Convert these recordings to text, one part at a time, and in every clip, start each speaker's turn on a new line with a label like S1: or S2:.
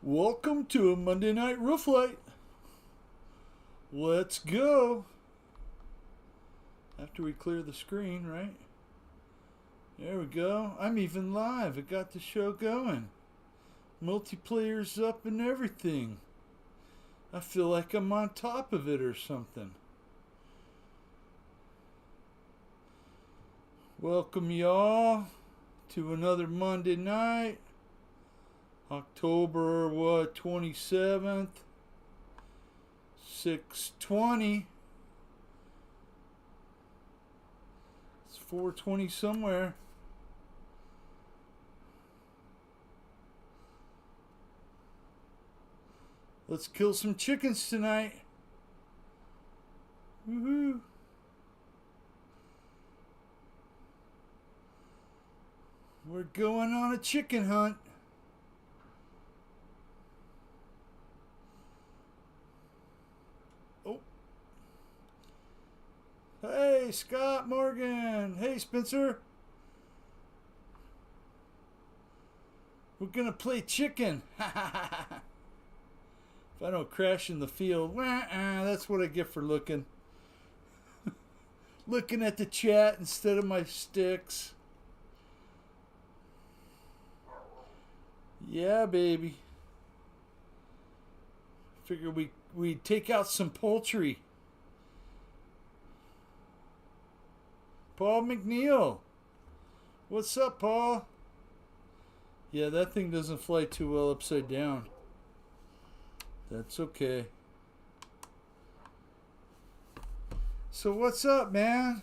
S1: Welcome to a Monday Night Roof Light. Let's go. After we clear the screen, right? There we go. I'm even live. It got the show going. Multiplayer's up and everything. I feel like I'm on top of it or something. Welcome y'all to another Monday night. October 27th, 6:20. It's 4:20 somewhere. Let's kill some chickens tonight. Woohoo. We're going on a chicken hunt. Hey, Scott Morgan. Hey, Spencer. We're going to play chicken. If I don't crash in the field, that's what I get for looking. Looking at the chat instead of my sticks. Yeah, baby. Figure we'd take out some poultry. Paul McNeil. What's up, Paul? Yeah, that thing doesn't fly too well upside down. That's okay. So what's up, man?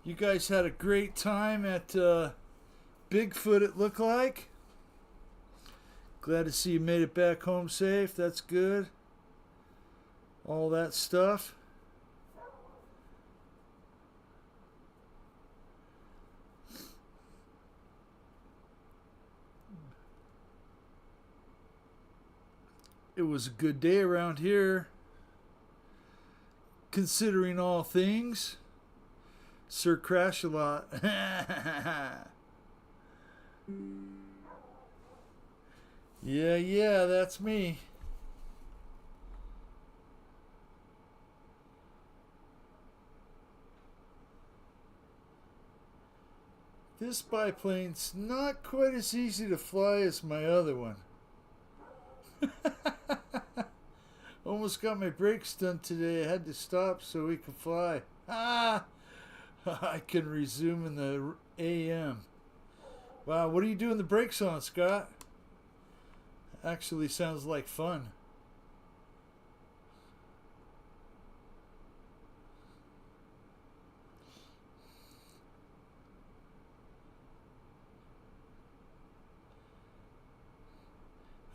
S1: You guys had a great time at Bigfoot, it looked like. Glad to see you made it back home safe. That's good. All that stuff. It was a good day around here, considering all things. Sir Crash a lot. Yeah, that's me. This biplane's not quite as easy to fly as my other one. Almost got my brakes done today. I had to stop so we could fly. I can resume in the AM. Wow, what are you doing the brakes on, Scott? Actually sounds like fun.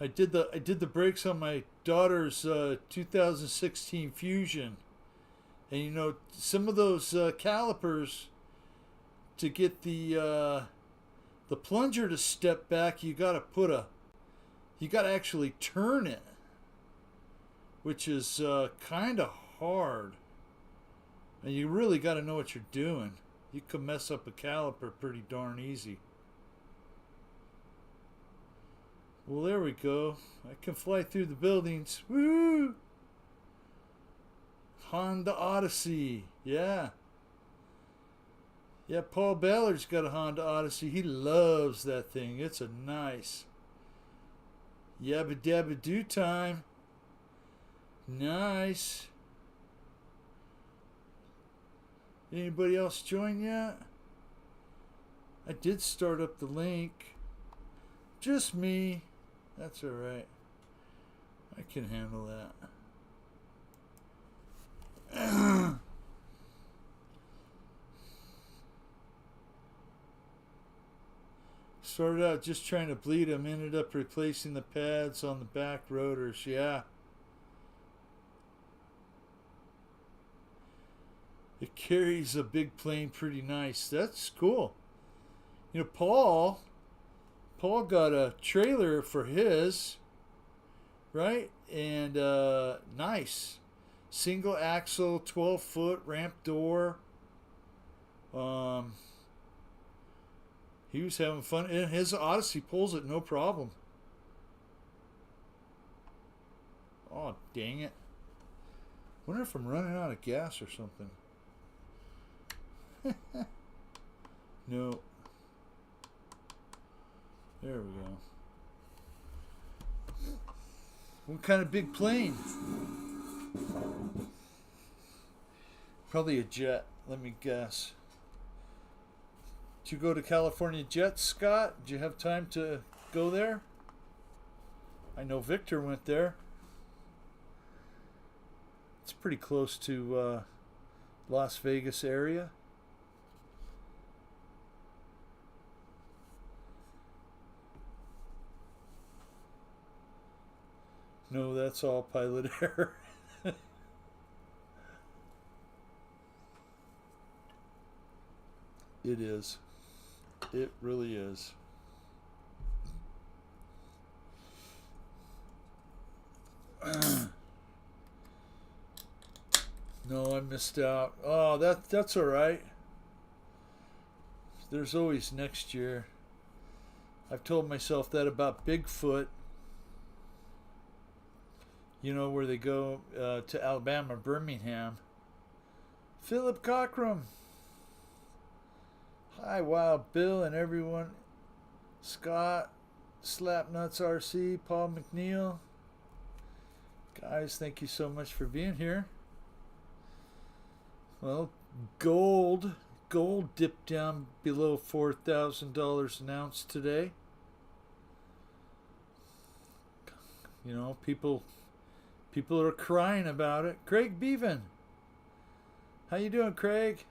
S1: I did the brakes on my daughter's 2016 Fusion, and you know some of those calipers, to get the plunger to step back, you gotta actually turn it, which is kind of hard, and you really got to know what you're doing. You could mess up a caliper pretty darn easy. Well, there we go. I can fly through the buildings. Woo! Honda Odyssey. Yeah. Yeah, Paul Ballard's got a Honda Odyssey. He loves that thing. It's a nice yabba dabba do time. Nice. Anybody else join yet? I did start up the link. Just me. That's alright. I can handle that. Started out just trying to bleed them. Ended up replacing the pads on the back rotors. Yeah. It carries a big plane pretty nice. That's cool. You know, Paul got a trailer for his, right? And nice. Single axle, 12-foot ramp door. He was having fun, and his Odyssey pulls it no problem. Oh, dang it. Wonder if I'm running out of gas or something. No. There we go. What kind of big plane? Probably a jet, let me guess. Did you go to California Jets, Scott? Did you have time to go there? I know Victor went there. It's pretty close to Las Vegas area. No, that's all Pilot Air. It is. It really is. No, I missed out. Oh, that's all right. There's always next year. I've told myself that about Bigfoot. You know, where they go to Alabama, Birmingham. Philip Cockrum. Hi, Wild Bill and everyone. Scott, Slapnuts RC, Paul McNeil. Guys, thank you so much for being here. Well, gold dipped down below $4,000 an ounce today. You know, people are crying about it. Craig Bevan. How you doing, Craig?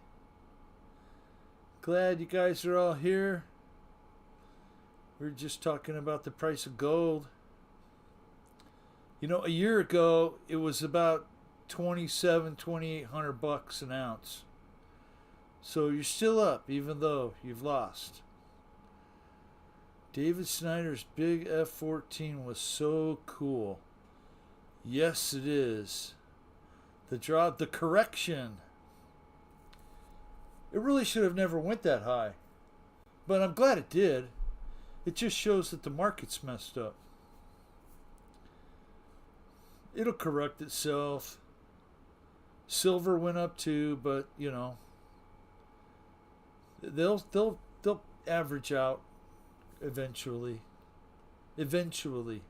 S1: Glad you guys are all here. We were just talking about the price of gold. You know, a year ago it was about $2,800 an ounce. So you're still up, even though you've lost. David Snyder's big F-14 was so cool. Yes, it is. The correction. It really should have never went that high. But I'm glad it did. It just shows that the market's messed up. It'll correct itself. Silver went up too, but you know, they'll average out eventually. Eventually.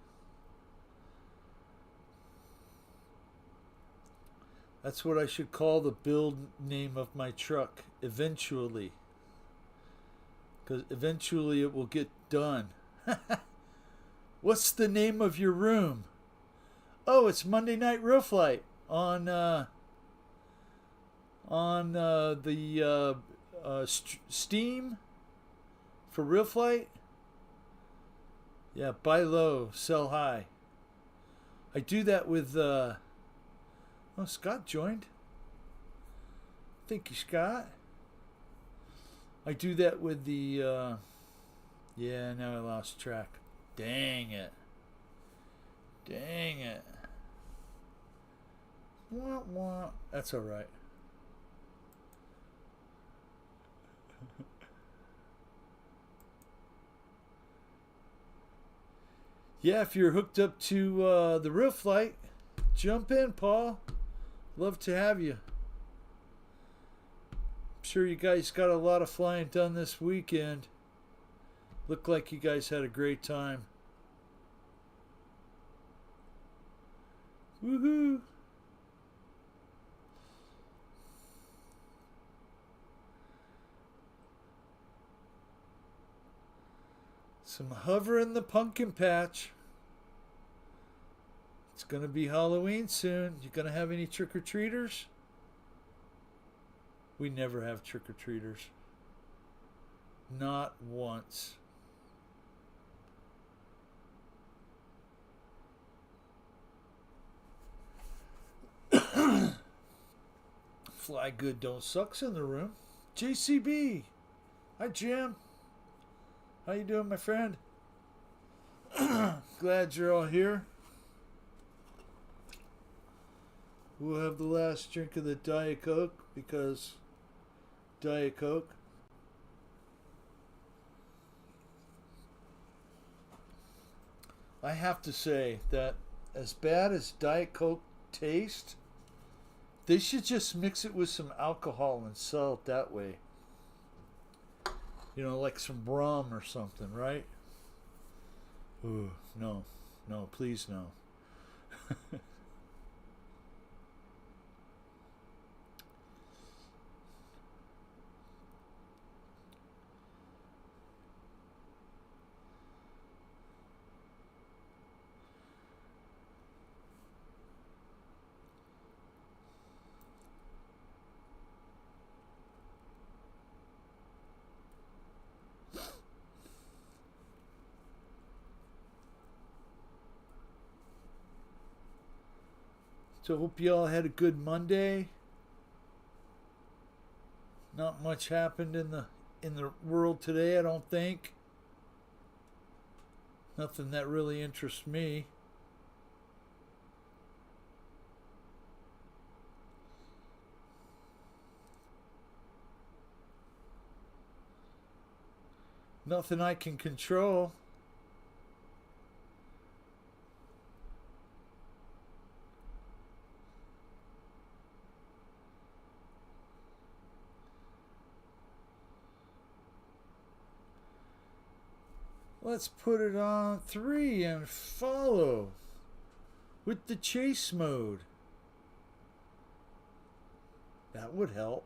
S1: That's what I should call the build name of my truck. Eventually. Because eventually it will get done. What's the name of your room? Oh, it's Monday Night Real Flight on the Steam for Real Flight. Yeah, buy low, sell high. I do that with oh, Scott joined. Thank you, Scott. I do that with the yeah, now I lost track. Dang it. Dang it. Wah, wah. That's all right. Yeah, if you're hooked up to the Real Flight, jump in, Paul. Love to have you. I'm sure you guys got a lot of flying done this weekend. Looked like you guys had a great time. Woohoo! Some hover in the pumpkin patch. It's gonna be Halloween soon. You gonna have any trick-or-treaters? We never have trick-or-treaters. Not once. Fly good don't suck's in the room. JCB. Hi, Jim. How you doing, my friend? Glad you're all here. We'll have the last drink of the Diet Coke because Diet Coke. I have to say that as bad as Diet Coke tastes, they should just mix it with some alcohol and sell it that way. You know, like some rum or something, right? Ooh, no, no, please no. So hope you all had a good Monday. Not much happened in the world today, I don't think. Nothing that really interests me. Nothing I can control. Let's put it on 3 and follow with the chase mode. That would help.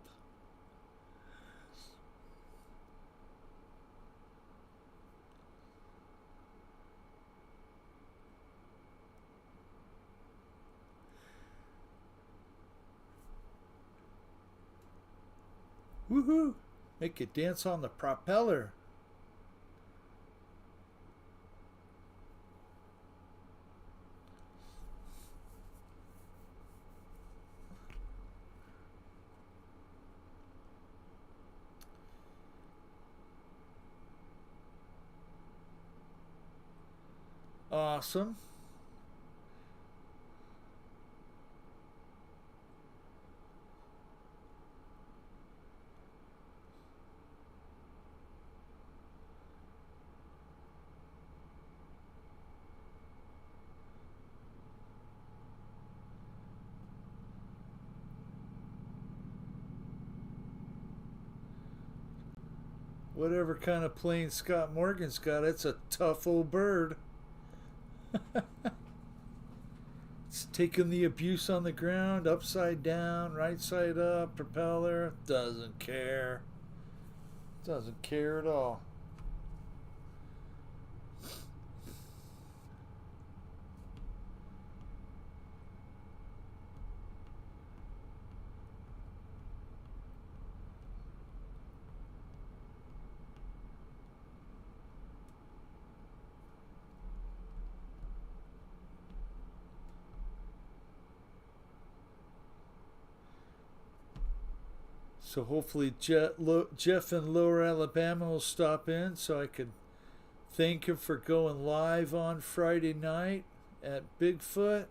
S1: Woohoo! Make it dance on the propeller. Awesome. Whatever kind of plane Scott Morgan's got, it's a tough old bird. It's taking the abuse on the ground, upside down, right side up, propeller. Doesn't care. Doesn't care at all. So hopefully Jeff in Lower Alabama will stop in so I could thank him for going live on Friday night at Bigfoot.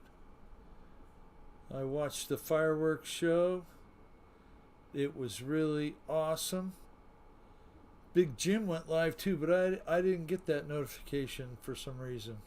S1: I watched the fireworks show. It was really awesome. Big Jim went live too, but I didn't get that notification for some reason.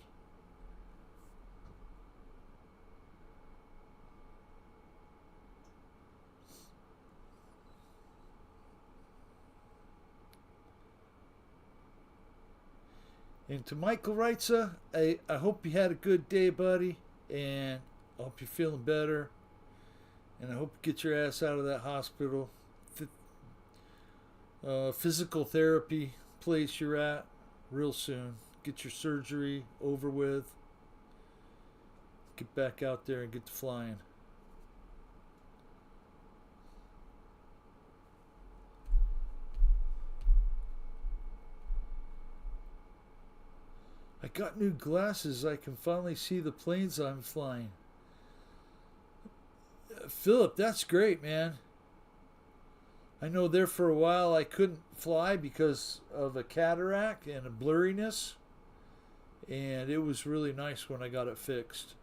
S1: And to Michael Reitza, I hope you had a good day, buddy. And I hope you're feeling better. And I hope you get your ass out of that hospital. Physical therapy place you're at real soon. Get your surgery over with. Get back out there and get to flying. I got new glasses. I can finally see the planes I'm flying. Philip, that's great, man. I know there for a while I couldn't fly because of a cataract and a blurriness. And it was really nice when I got it fixed.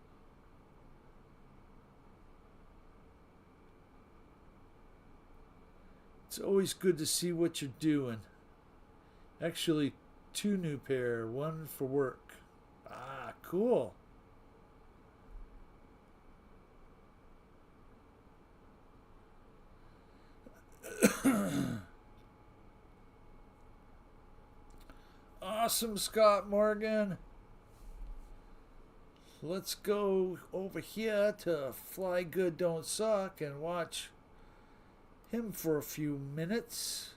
S1: It's always good to see what you're doing. Actually, 2 new pair, one for work. Ah, cool. Awesome, Scott Morgan. Let's go over here to Fly Good Don't Suck and watch him for a few minutes.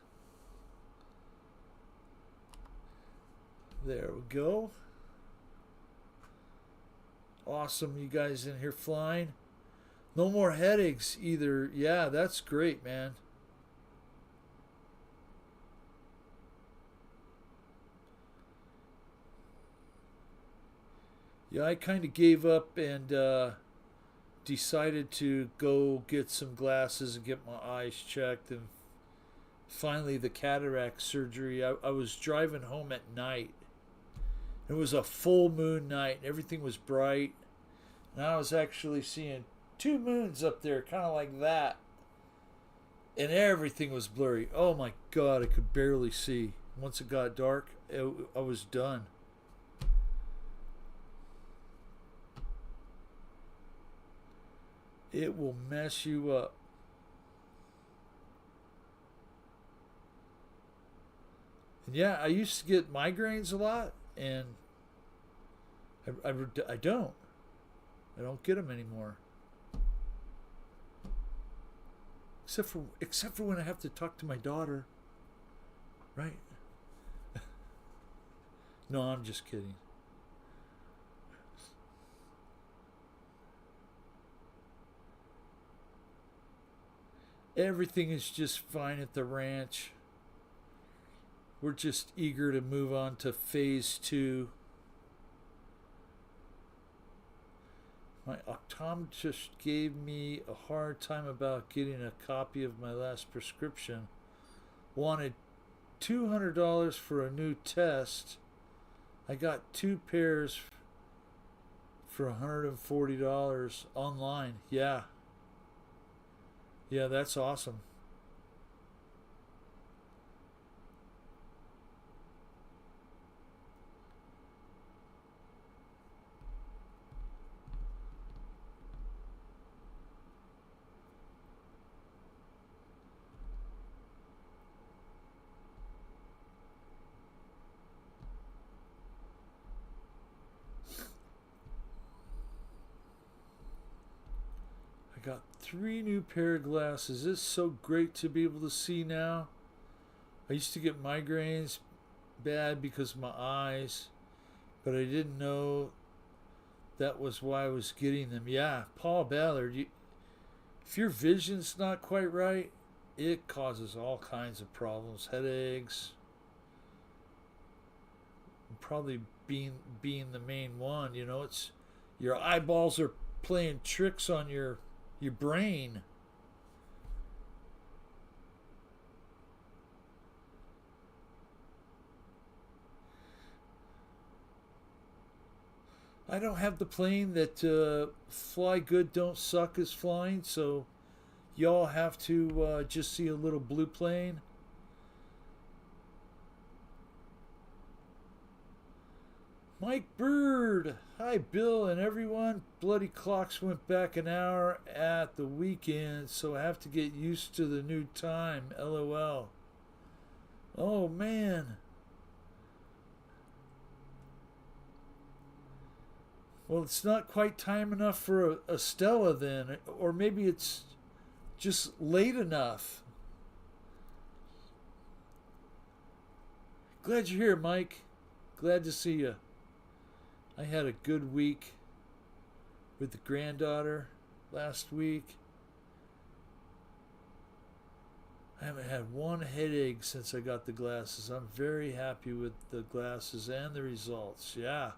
S1: There we go. Awesome, you guys in here flying. No more headaches either. Yeah, that's great, man. Yeah, I kind of gave up and decided to go get some glasses and get my eyes checked. And finally, the cataract surgery. I was driving home at night. It was a full moon night. Everything was bright. And I was actually seeing two moons up there, kind of like that. And everything was blurry. Oh my God, I could barely see. Once it got dark, I was done. It will mess you up. And yeah, I used to get migraines a lot, and I don't. I don't get them anymore. Except for when I have to talk to my daughter. Right? No, I'm just kidding. Everything is just fine at the ranch. We're just eager to move on to phase 2. My optometrist gave me a hard time about getting a copy of my last prescription. Wanted $200 for a new test. I got 2 pairs for $140 online. Yeah. Yeah, that's awesome. I got 3 new pair of glasses. It's so great to be able to see now. I used to get migraines bad because of my eyes, but I didn't know that was why I was getting them. Yeah, Paul Ballard, if your vision's not quite right, it causes all kinds of problems, headaches, probably being the main one. You know, it's your eyeballs are playing tricks on your brain. I don't have the plane that Fly Good Don't Suck is flying, so y'all have to just see a little blue plane. Mike Bird. Hi, Bill and everyone. Bloody clocks went back an hour at the weekend, so I have to get used to the new time. LOL. Oh, man. Well, it's not quite time enough for a Stella then, or maybe it's just late enough. Glad you're here, Mike. Glad to see you. I had a good week with the granddaughter last week. I haven't had one headache since I got the glasses. I'm very happy with the glasses and the results. Yeah.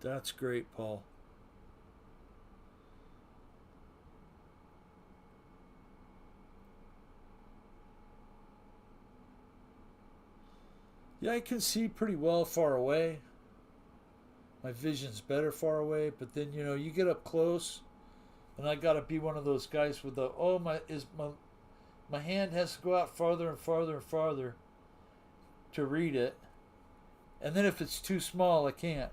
S1: That's great, Paul. Yeah, I can see pretty well far away. My vision's better far away, but then you get up close, and I gotta be one of those guys with the My hand has to go out farther and farther and farther to read it. And then if it's too small, I can't.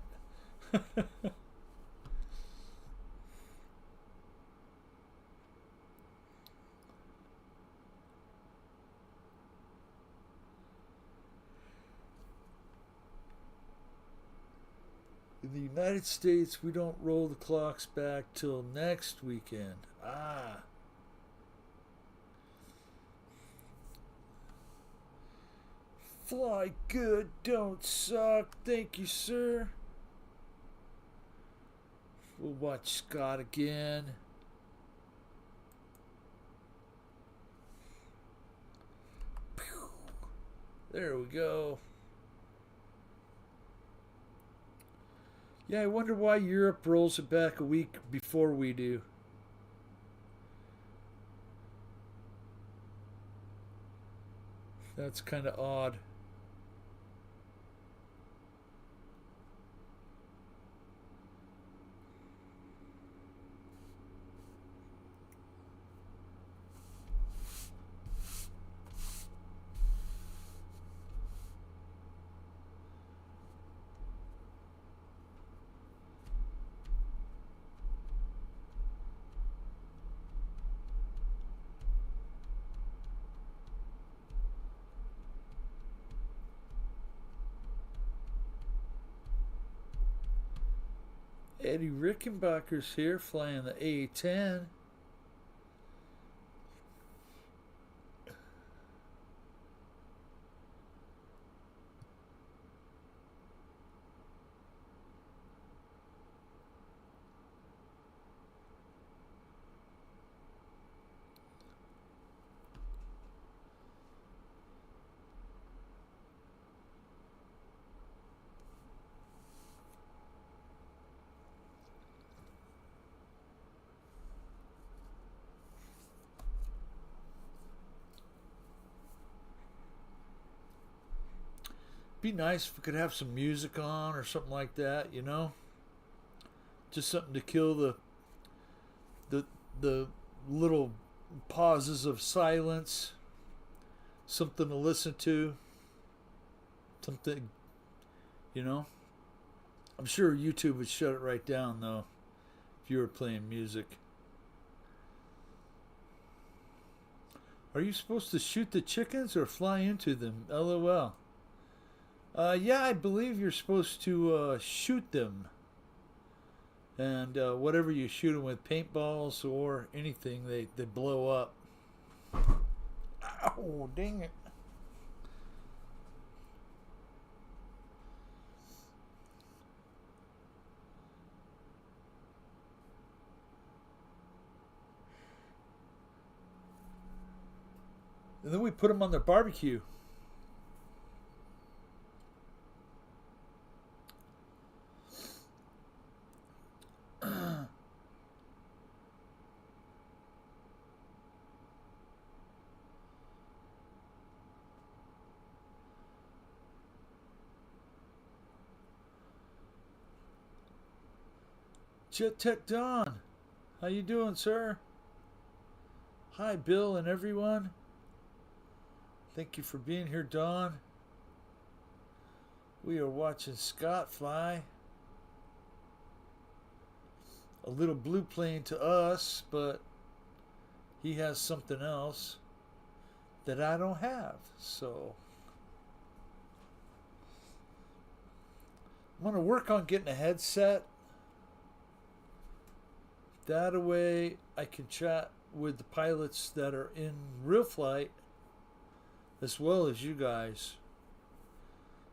S1: In the United States, we don't roll the clocks back till next weekend. Ah. Fly good, don't suck. Thank you, sir. We'll watch Scott again. There we go. Yeah, I wonder why Europe rolls it back a week before we do. That's kind of odd. Eddie Rickenbacker's here flying the A-10. Be nice if we could have some music on or something like that, you know? Just something to kill the little pauses of silence. Something to listen to. Something, you know? I'm sure YouTube would shut it right down though if you were playing music. Are you supposed to shoot the chickens or fly into them? LOL. Yeah, I believe you're supposed to shoot them. And whatever you shoot them with, paintballs or anything, they blow up. Ow, dang it. And then we put them on the barbecue. Jet Tech Don, how you doing, sir? Hi, Bill and everyone. Thank you for being here, Don. We are watching Scott fly. A little blue plane to us, but he has something else that I don't have. So I'm going to work on getting a headset. That way I can chat with the pilots that are in real flight as well as you guys.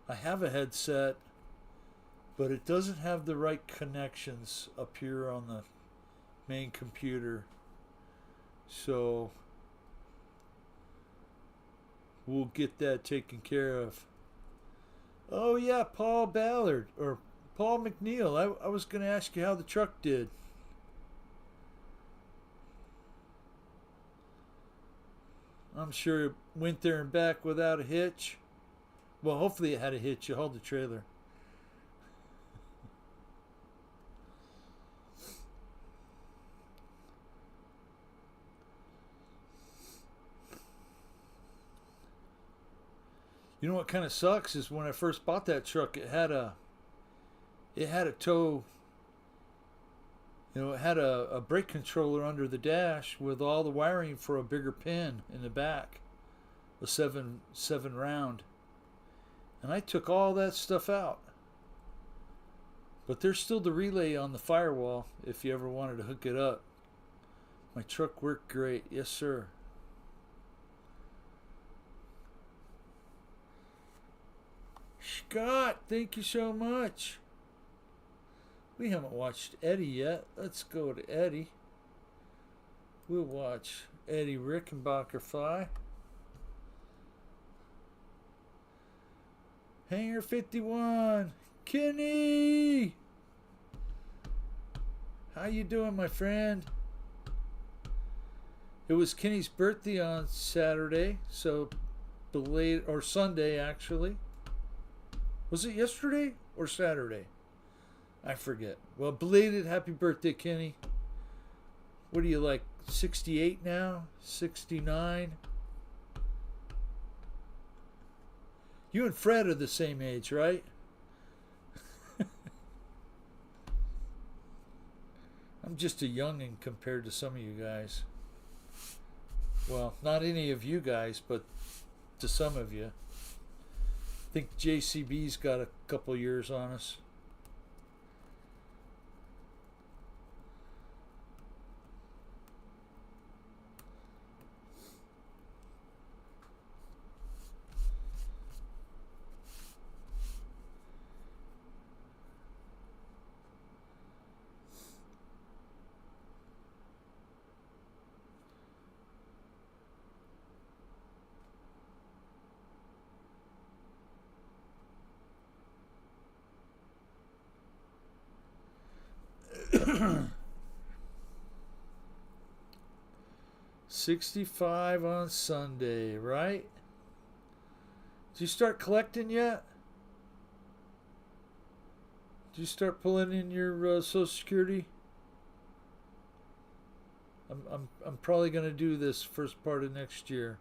S1: I have a headset, but it doesn't have the right connections up here on the main computer. So we'll get that taken care of. Oh yeah, Paul Ballard or Paul McNeil. I was going to ask you how the truck did. I'm sure it went there and back without a hitch. Well, hopefully it had a hitch. You hauled the trailer. You know what kind of sucks is when I first bought that truck, it had a tow. You know, it had a brake controller under the dash with all the wiring for a bigger pin in the back, a seven round, and I took all that stuff out. But there's still the relay on the firewall if you ever wanted to hook it up. My truck worked great, yes sir. Scott, thank you so much. We haven't watched Eddie yet. Let's go to Eddie. We'll watch Eddie Rickenbacker fly. Hangar 51. Kenny! How you doing, my friend? It was Kenny's birthday on Saturday, so belated, or Sunday actually. Was it yesterday or Saturday? I forget. Well, belated happy birthday, Kenny. What are you, like 68 now? 69? You and Fred are the same age, right? I'm just a youngin' compared to some of you guys. Well, not any of you guys, but to some of you. I think JCB's got a couple years on us. $65 on Sunday, right? Did you start collecting yet? Did you start pulling in your Social Security? I'm probably gonna do this first part of next year.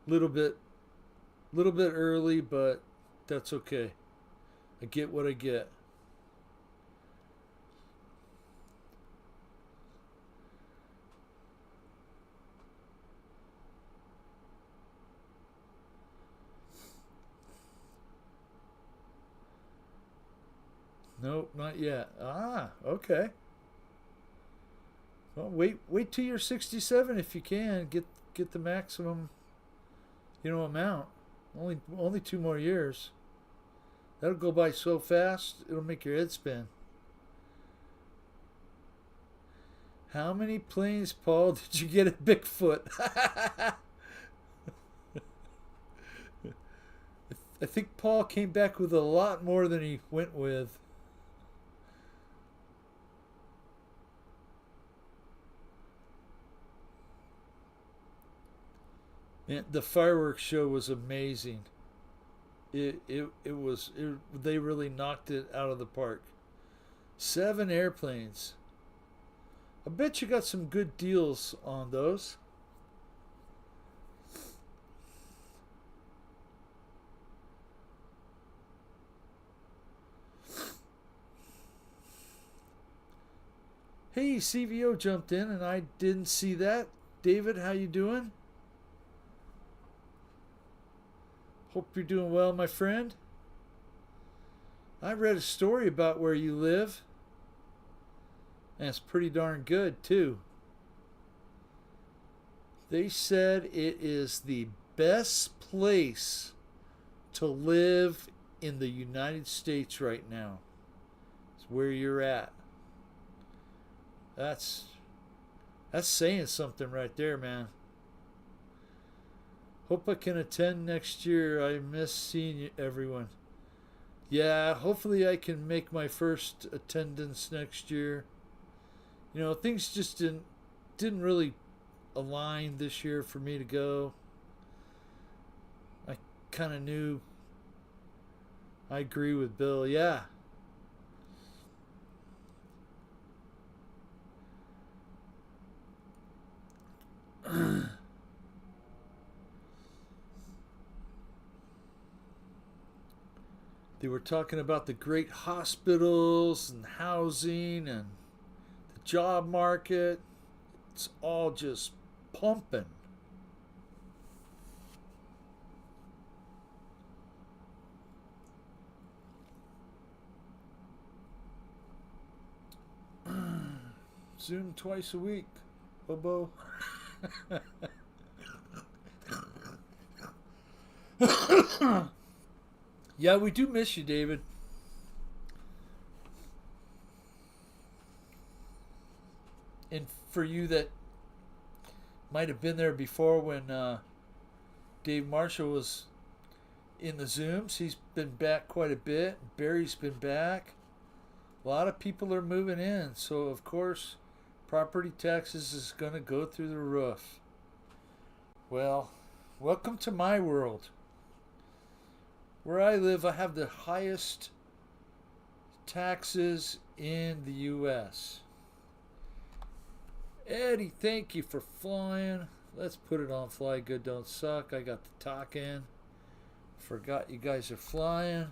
S1: Little bit early, but that's okay. I get what I get. Nope, not yet. Ah, okay. Well, wait till you're 67 if you can. Get the maximum, amount. Only 2 more years. That'll go by so fast, it'll make your head spin. How many planes, Paul, did you get at Bigfoot? I think Paul came back with a lot more than he went with. Man, the fireworks show was amazing. They really knocked it out of the park. 7 airplanes. I bet you got some good deals on those. Hey, CVO jumped in and I didn't see that. David, how you doing? Hope you're doing well, my friend. I read a story about where you live. And it's pretty darn good, too. They said it is the best place to live in the United States right now. It's where you're at. That's saying something right there, man. Hope I can attend next year. I miss seeing everyone. Yeah, hopefully I can make my first attendance next year. Things just didn't really align this year for me to go. I kind of knew. I agree with Bill. Yeah. They were talking about the great hospitals and housing and the job market. It's all just pumping. Zoom twice a week, Bobo. Yeah, we do miss you, David. And for you that might have been there before when Dave Marshall was in the Zooms, he's been back quite a bit. Barry's been back. A lot of people are moving in, so of course, property taxes is going to go through the roof. Well, welcome to my world. Where I live, I have the highest taxes in the U.S. Eddie, thank you for flying. Let's put it on Fly Good Don't Suck. I got the talk in. Forgot you guys are flying.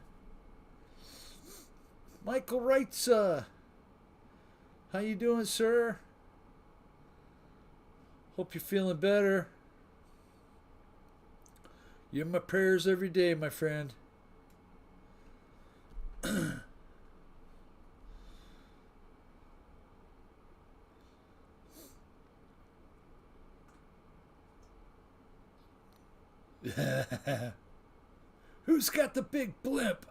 S1: Michael writes, how you doing, sir? Hope you're feeling better. You're in my prayers every day, my friend. Who's got the big blimp?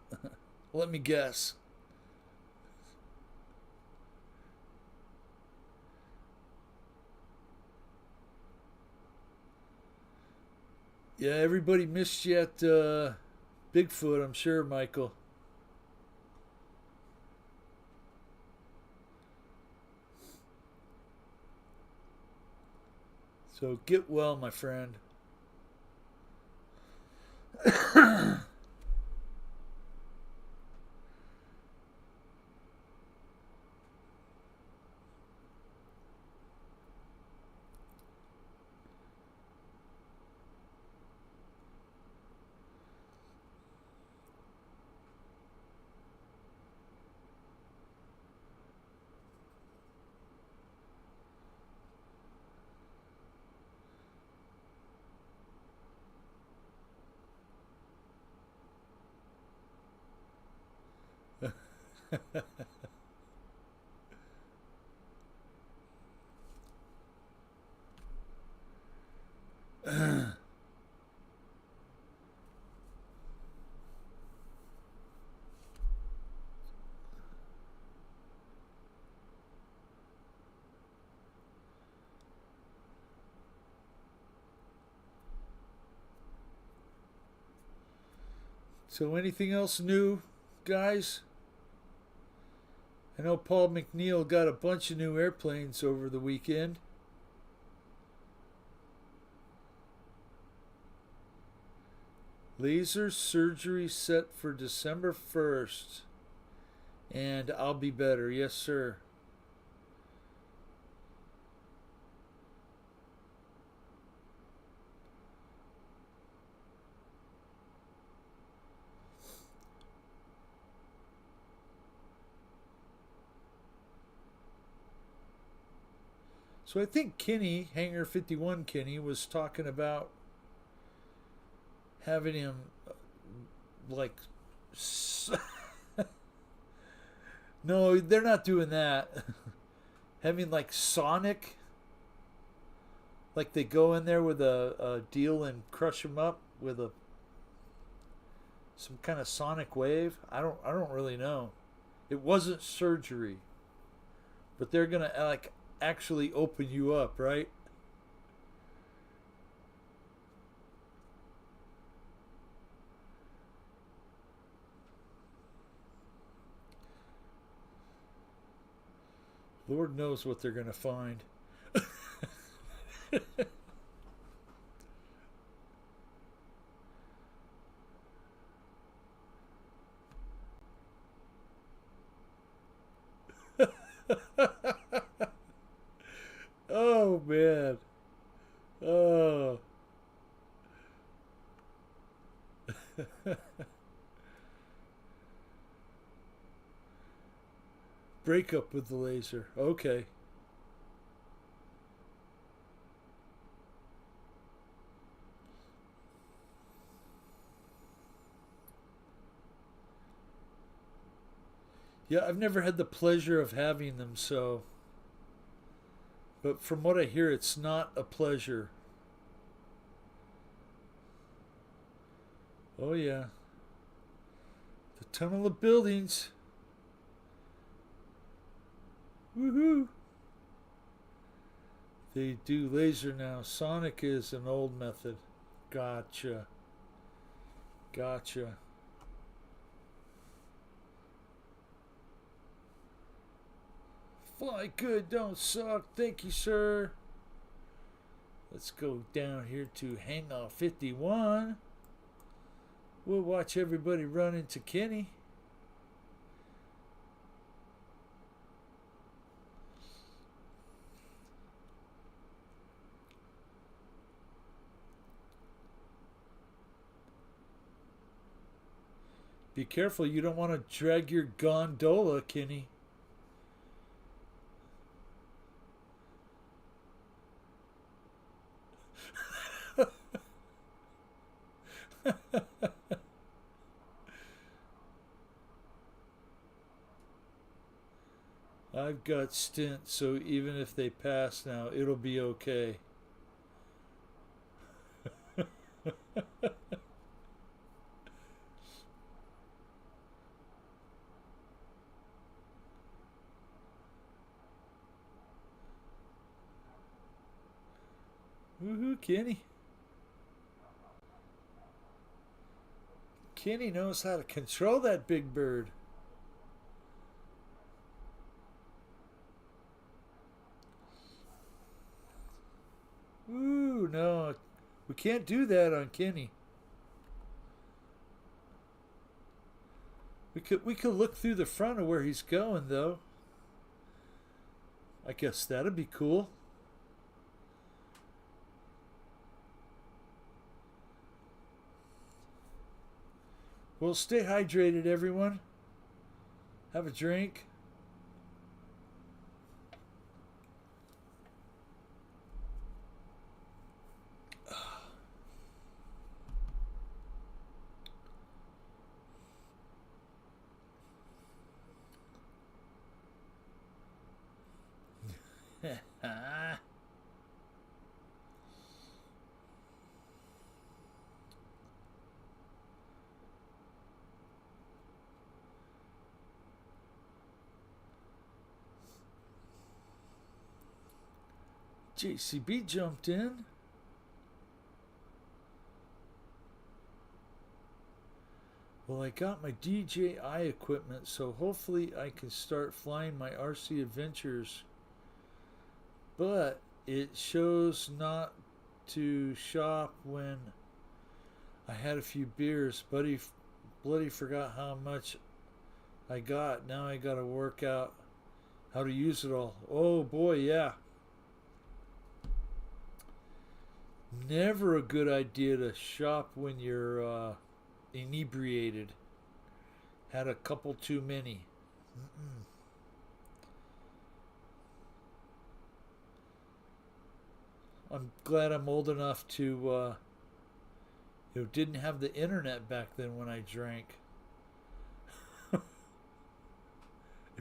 S1: Let me guess. Yeah, everybody missed you at Bigfoot, I'm sure, Michael. So get well, my friend. So anything else new, guys? I know Paul McNeil got a bunch of new airplanes over the weekend. Laser surgery set for December 1st. And I'll be better. Yes, sir. So I think Kenny, Hangar 51 Kenny, was talking about having him like no, they're not doing that. Having like Sonic, like they go in there with a deal and crush him up with some kind of sonic wave. I don't really know. It wasn't surgery, but they're gonna like actually open you up, right? Lord knows what they're gonna find. Oh man. Oh. breakup with the laser. Okay. Yeah, I've never had the pleasure of having them, so. But from what I hear, it's not a pleasure. Oh, yeah. The tunnel of buildings. Woohoo! They do laser now. Sonic is an old method. Gotcha. Gotcha. Fly good, don't suck. Thank you, sir. Let's go down here to Hangar 51. We'll watch everybody run into Kenny. Be careful, you don't want to drag your gondola, Kenny. I've got stint, so even if they pass now, it'll be okay. Woohoo, Kenny. Kenny knows how to control that big bird. Ooh, no. We can't do that on Kenny. We could look through the front of where he's going though. I guess that'd be cool. Well, stay hydrated, everyone. Have a drink. JCB jumped in. Well, I got my DJI equipment, so hopefully I can start flying my RC Adventures. But it shows not to shop when I had a few beers. Buddy bloody forgot how much I got. Now I gotta work out how to use it all. Oh boy, yeah. Never a good idea to shop when you're inebriated. Had a couple too many. Mm-mm. I'm glad I'm old enough to, didn't have the internet back then when I drank. It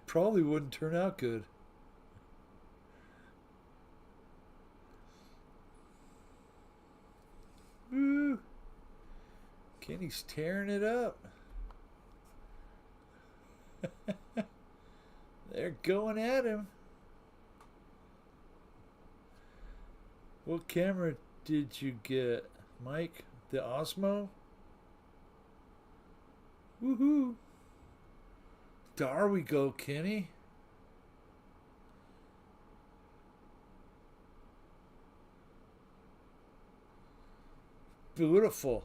S1: probably wouldn't turn out good. Woo! Kenny's tearing it up. They're going at him. What camera did you get, Mike? The Osmo? Woohoo! There we go, Kenny. Beautiful.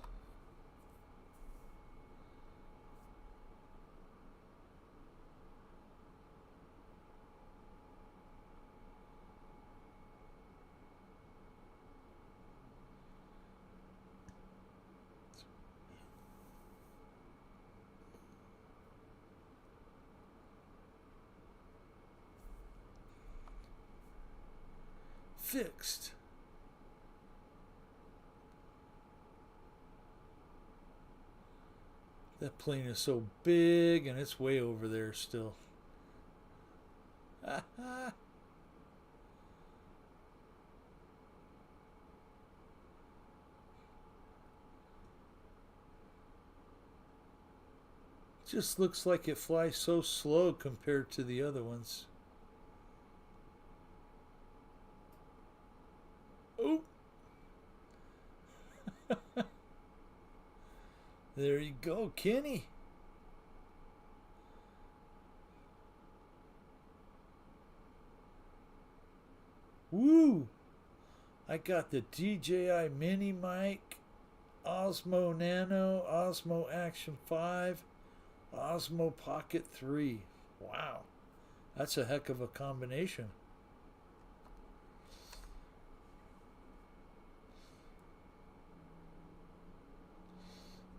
S1: fixed. That plane is so big and it's way over there still. Just looks like it flies so slow compared to the other ones. Oh. There you go, Kenny. Woo! I got the DJI Mini mic, Osmo Nano, Osmo Action 5, Osmo Pocket 3. Wow. That's a heck of a combination.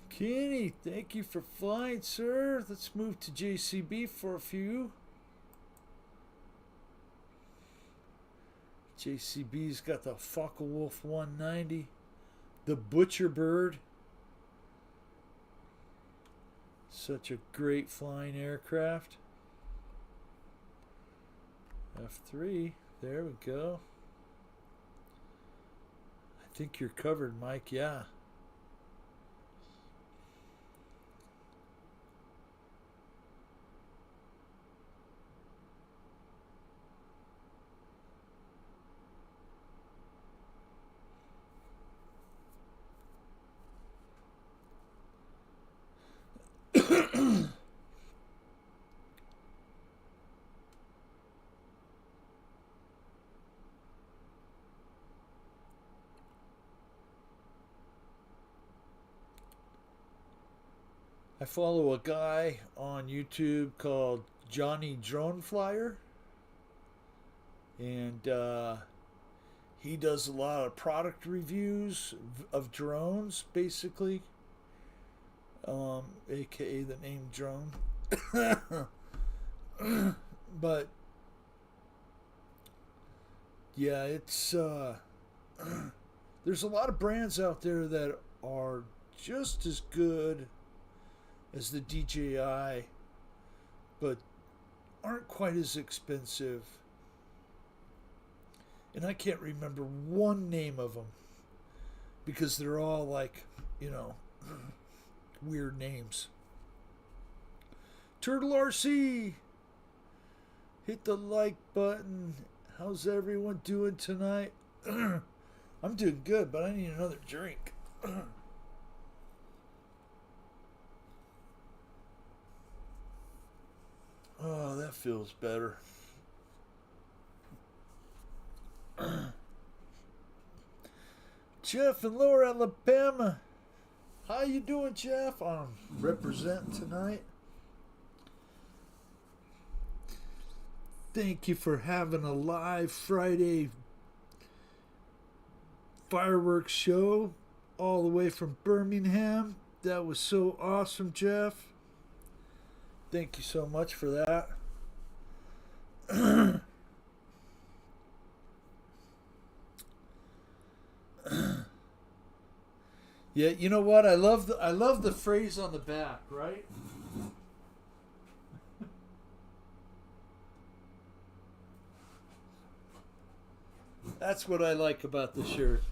S1: Kenny, thank you for flying, sir. Let's move to JCB for a few. JCB's got the Focke-Wulf 190, the Butcher Bird. Such a great flying aircraft. F3, there we go. I think you're covered, Mike, yeah. I follow a guy on YouTube called Johnny Drone Flyer, and he does a lot of product reviews of drones, basically, aka the name drone. But yeah, it's there's a lot of brands out there that are just as good as the DJI, but aren't quite as expensive. And I can't remember one name of them because they're all like, you know, weird names. Turtle RC, hit the like button. How's everyone doing tonight? I'm doing good, but I need another drink. Oh, that feels better. Jeff in Lower Alabama. How you doing, Jeff? I'm representing tonight. Thank you for having a live Friday fireworks show all the way from Birmingham. That was so awesome, Jeff. Thank you so much for that. Yeah, you know what? I love the phrase on the back, right? That's what I like about the shirt.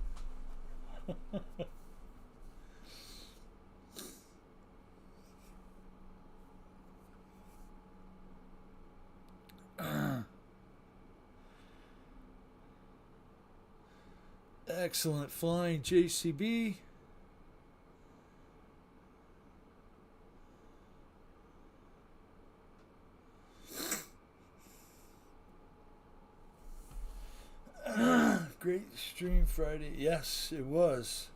S1: Excellent flying, JCB. Great stream Friday. Yes, it was.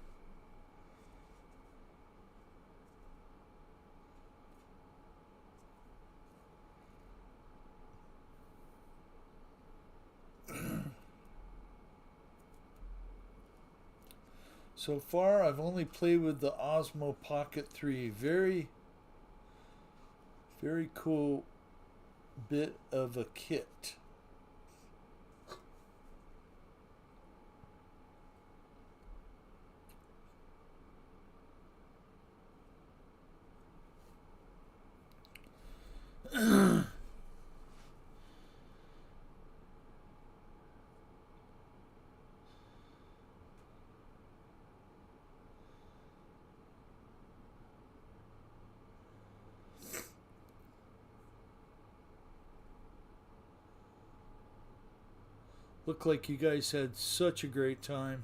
S1: So far, I've only played with the Osmo Pocket 3. Very, very cool bit of a kit. Looked like you guys had such a great time.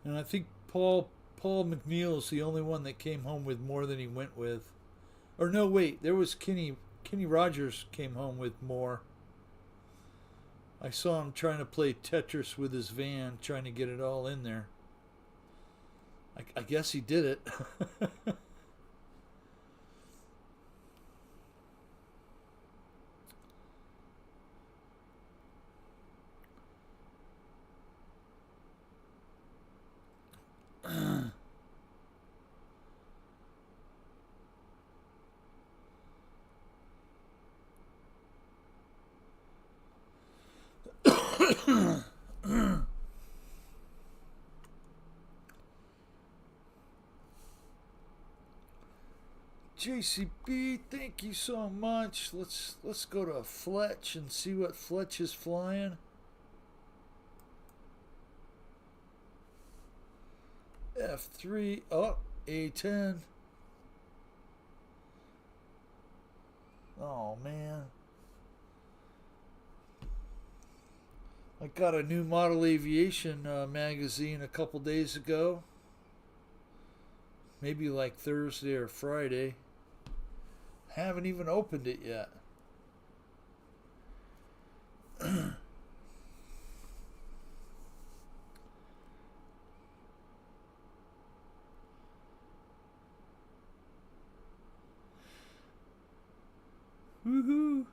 S1: And I think Paul McNeil is the only one that came home with more than he went with. Or no, wait, there was Kenny Rogers came home with more. I saw him trying to play Tetris with his van, trying to get it all in there. I guess he did it. JCB, thank you so much. Let's go to Fletch and see what Fletch is flying. F3, oh, A10. Oh man. I got a new Model Aviation magazine a couple days ago. Maybe like Thursday or Friday. Haven't even opened it yet. Woohoo!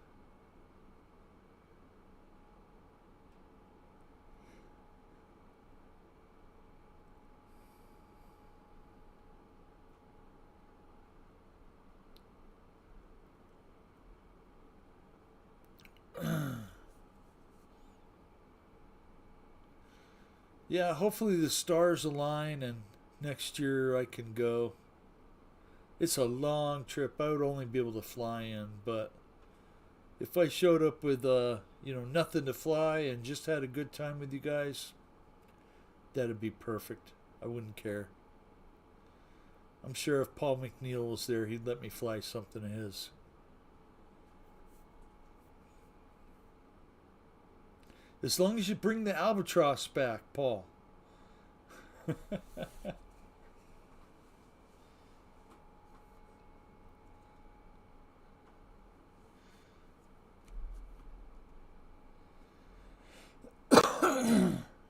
S1: Yeah, hopefully the stars align and next year I can go. It's a long trip. I would only be able to fly in, but if I showed up with nothing to fly and just had a good time with you guys, that'd be perfect. I wouldn't care. I'm sure if Paul McNeil was there, he'd let me fly something of his. As long as you bring the albatross back, Paul.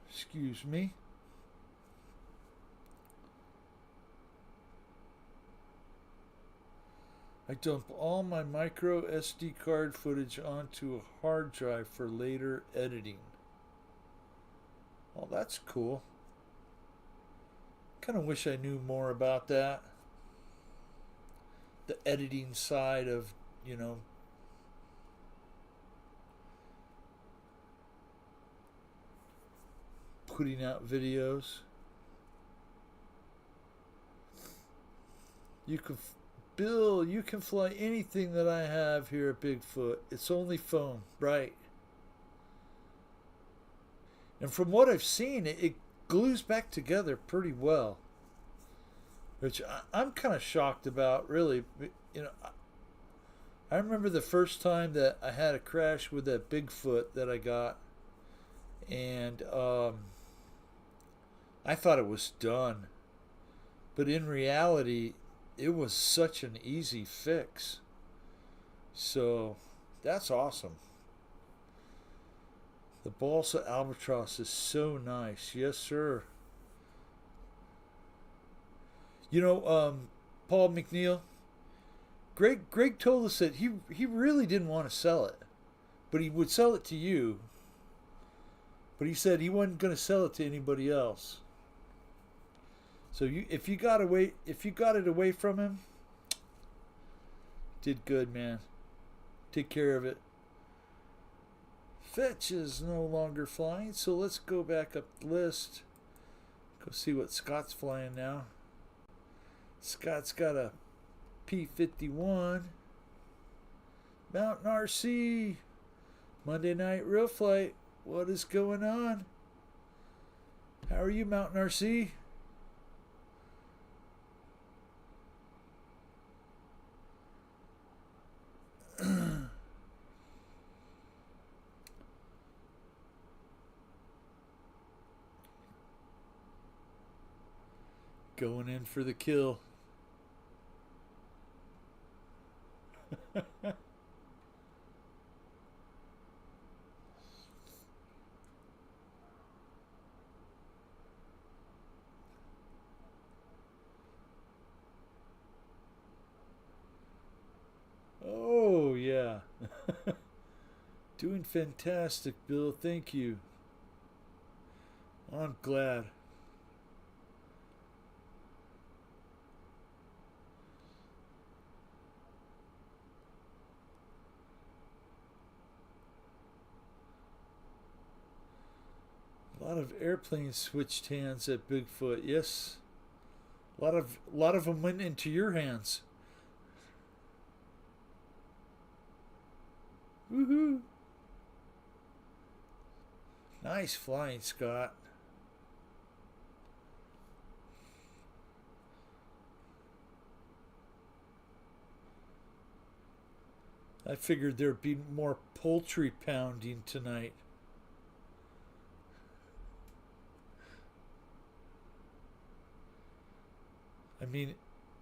S1: Excuse me. I dump all my micro SD card footage onto a hard drive for later editing. Oh, that's cool. Kind of wish I knew more about that. The editing side of, putting out videos. Bill, you can fly anything that I have here at Bigfoot. It's only foam, right? And from what I've seen, it glues back together pretty well. Which I'm kind of shocked about, really. I remember the first time that I had a crash with that Bigfoot that I got. And I thought it was done. But in reality, it was such an easy fix. So that's awesome. The balsa albatross is so nice. Yes, sir. Paul McNeil, Greg told us that he really didn't want to sell it, but he would sell it to you. But he said he wasn't going to sell it to anybody else. So if you got it away from him, did good, man. Take care of it. Fetch is no longer flying, so let's go back up the list. Go see what Scott's flying now. Scott's got a P-51. Mountain RC. Monday Night Real Flight. What is going on? How are you, Mountain RC? Going in for the kill. Oh, yeah. Doing fantastic, Bill. Thank you. I'm glad. A lot of airplanes switched hands at Bigfoot. Yes. A lot of them went into your hands. Woohoo! Nice flying, Scott. I figured there'd be more poultry pounding tonight. I mean,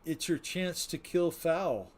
S1: it's your chance to kill fowl.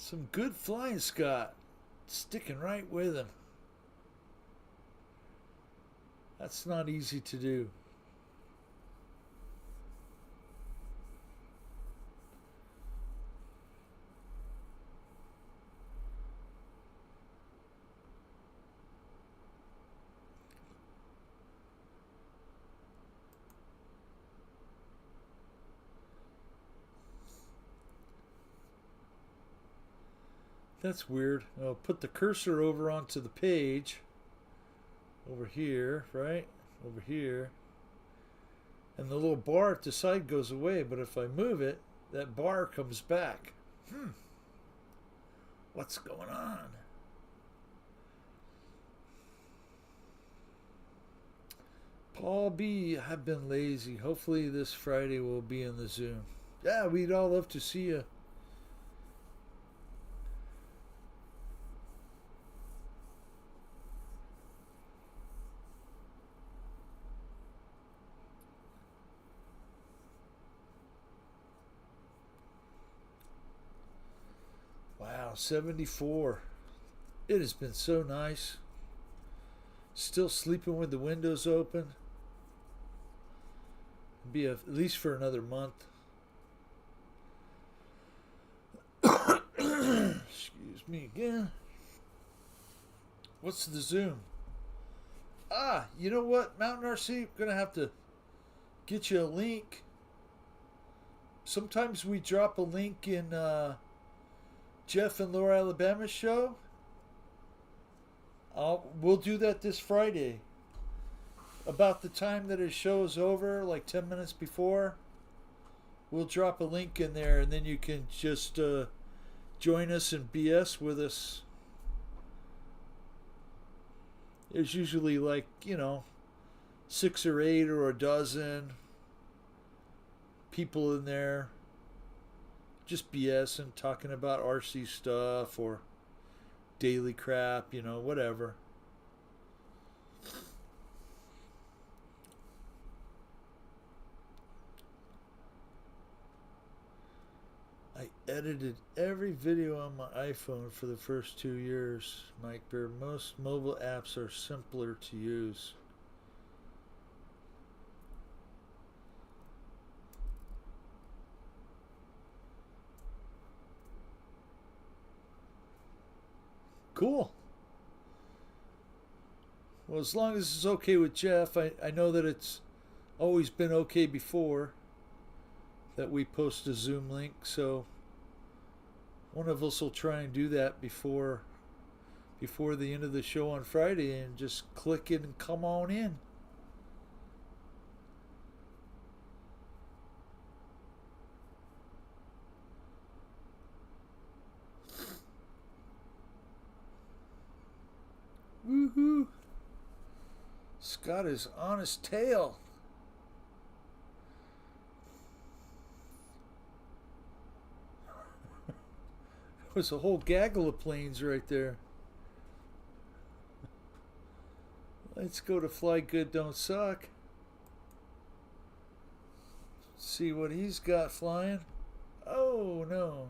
S1: Some good flying, Scott. Sticking right with him. That's not easy to do. That's weird. I'll put the cursor over onto the page. Over here, right? Over here. And the little bar at the side goes away, but if I move it, that bar comes back. What's going on? Paul B, I've been lazy. Hopefully this Friday we'll be in the Zoom. Yeah, we'd all love to see you. Wow, 74. It has been so nice. Still sleeping with the windows open. Be at least for another month. Excuse me again. What's the Zoom? You know what, Mountain RC? I'm gonna have to get you a link. Sometimes we drop a link in Jeff and Laura Alabama's show. We'll do that this Friday. About the time that his show is over, like 10 minutes before, we'll drop a link in there, and then you can just join us and BS with us. There's usually 6 or 8 or a dozen people in there just BSing, talking about RC stuff or daily crap, whatever. I edited every video on my iPhone for the first 2 years, Mike Bear. Most mobile apps are simpler to use. Cool. Well, as long as it's okay with Jeff, I know that it's always been okay before that we post a Zoom link, so one of us will try and do that before the end of the show on Friday and just click it and come on in. Woohoo! Scott is on his tail. There's a whole gaggle of planes right there. Let's go to Fly Good Don't Suck. See what he's got flying. Oh no.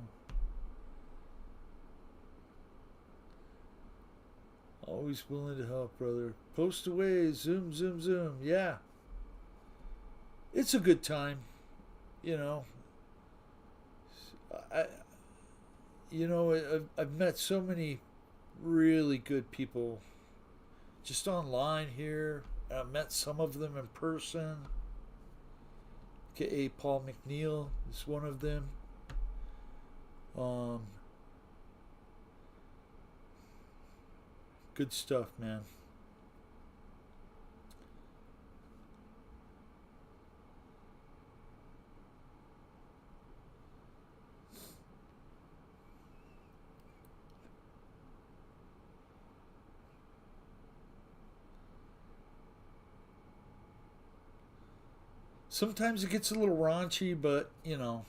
S1: Always willing to help, brother. Post away, zoom, zoom, zoom. Yeah. It's a good time, you know. I've met so many really good people just online here. I've met some of them in person. K.A. Paul McNeil is one of them. Good stuff, man. Sometimes it gets a little raunchy, but you know,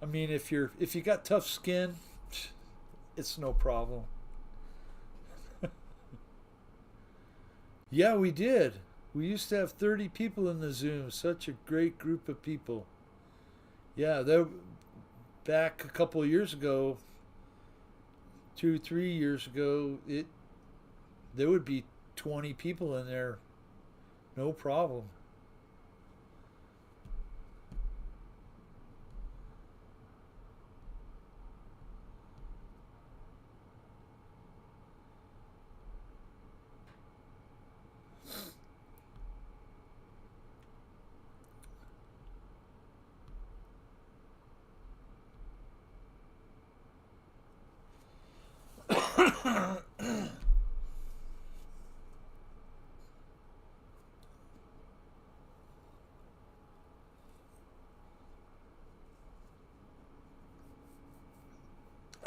S1: I mean, if you got tough skin, it's no problem. Yeah, we did. We used to have 30 people in the Zoom. Such a great group of people. Yeah, they're back a couple of years ago, 2, 3 years ago. There would be 20 people in there, no problem.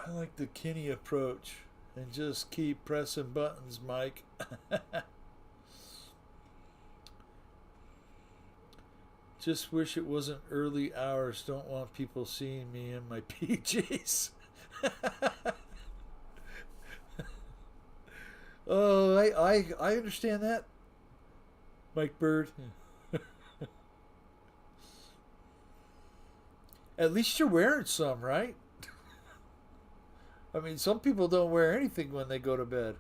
S1: I like the Kinney approach and just keep pressing buttons, Mike. Just wish it wasn't early hours. Don't want people seeing me in my PJs. Oh, I understand that, Mike Bird. At least you're wearing some, right? I mean, some people don't wear anything when they go to bed.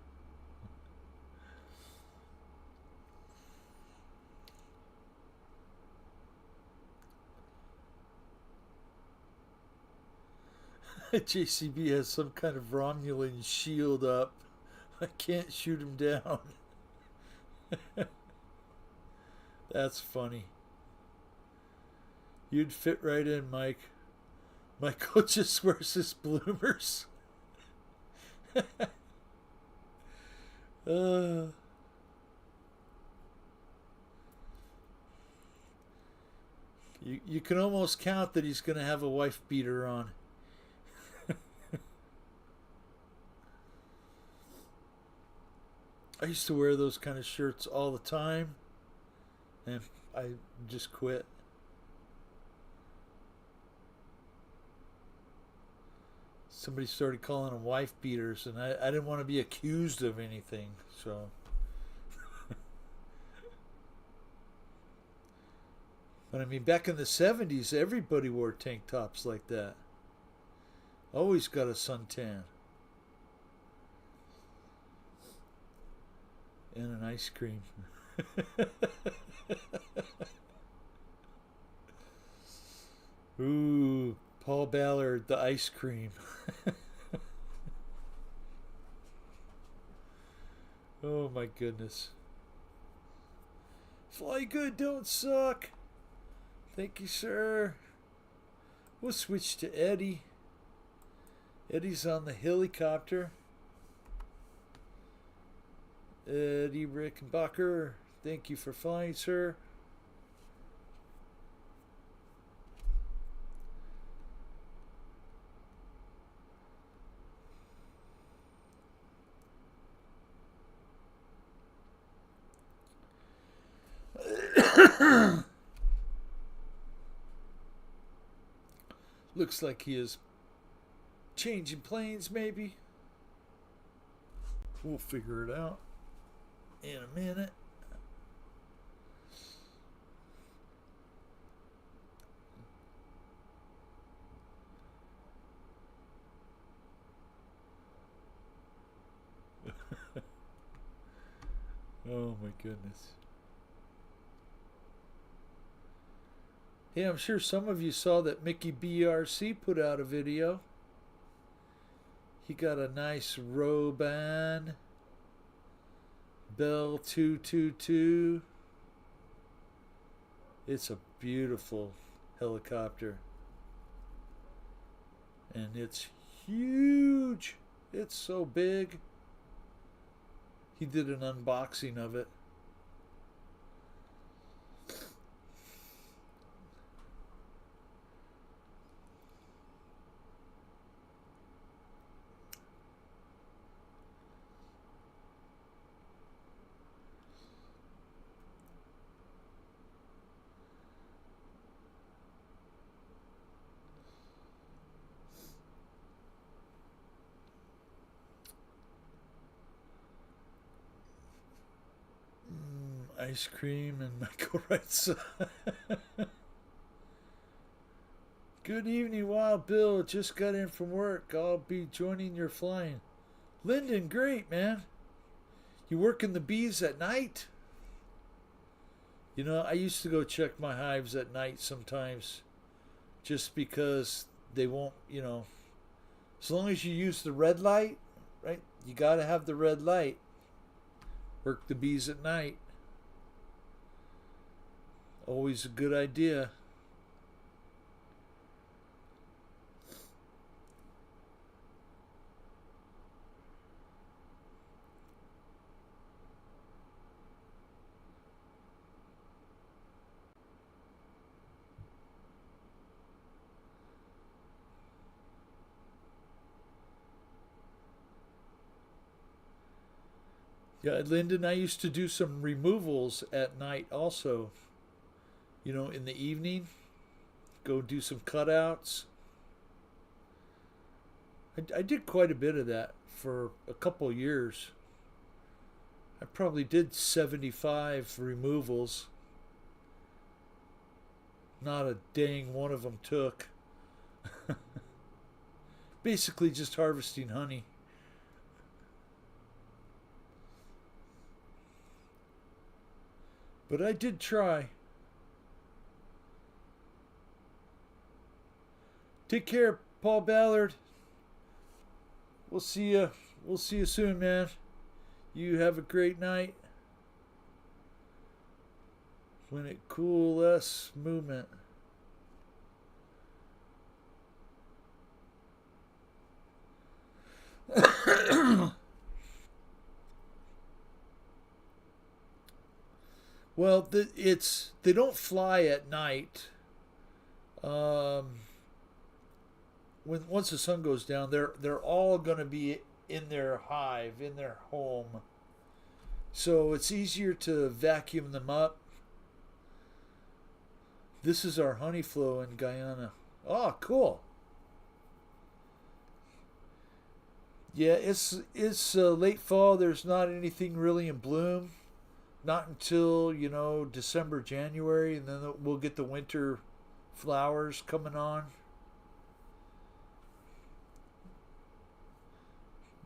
S1: JCB has some kind of Romulan shield up. I can't shoot him down. That's funny. You'd fit right in, Mike. Michael just wears his bloomers. uh, you can almost count that he's going to have a wife beater on. I used to wear those kind of shirts all the time, and I just quit. Somebody started calling them wife beaters, and I didn't want to be accused of anything, so But I mean, back in the 70s, everybody wore tank tops like that. Always got a suntan. And an ice cream. Ooh, Paul Ballard, the ice cream. Oh my goodness. Fly good, don't suck. Thank you, sir. We'll switch to Eddie. Eddie's on the helicopter. Eddie Rickenbacker, thank you for flying, sir. Looks like he is changing planes, maybe. We'll figure it out in a minute. Oh my goodness. Hey, I'm sure some of you saw that Mickey BRC put out a video. He got a nice robe on. Bell 222. It's a beautiful helicopter. And it's huge. It's so big. He did an unboxing of it. Ice cream and Michael writes. Good evening, Wild Bill. Just got in from work. I'll be joining your flying. Lyndon, great, man. You working the bees at night? You know, I used to go check my hives at night sometimes just because they won't, you know, as long as you use the red light, right? You got to have the red light. Work the bees at night. Always a good idea. Yeah, Lyndon, I used to do some removals at night also. You know, in the evening, go do some cutouts. I did quite a bit of that for a couple years. I probably did 75 removals. Not a dang one of them took. Basically just harvesting honey. But I did try. Take care, Paul Ballard. We'll see you. We'll see you soon, man. You have a great night. When it coolest movement. Well, they don't fly at night. Once the sun goes down, they're all going to be in their hive, in their home. So it's easier to vacuum them up. This is our honey flow in Guyana. Oh, cool. Yeah, it's late fall. There's not anything really in bloom. not until, December, January, and then we'll get the winter flowers coming on.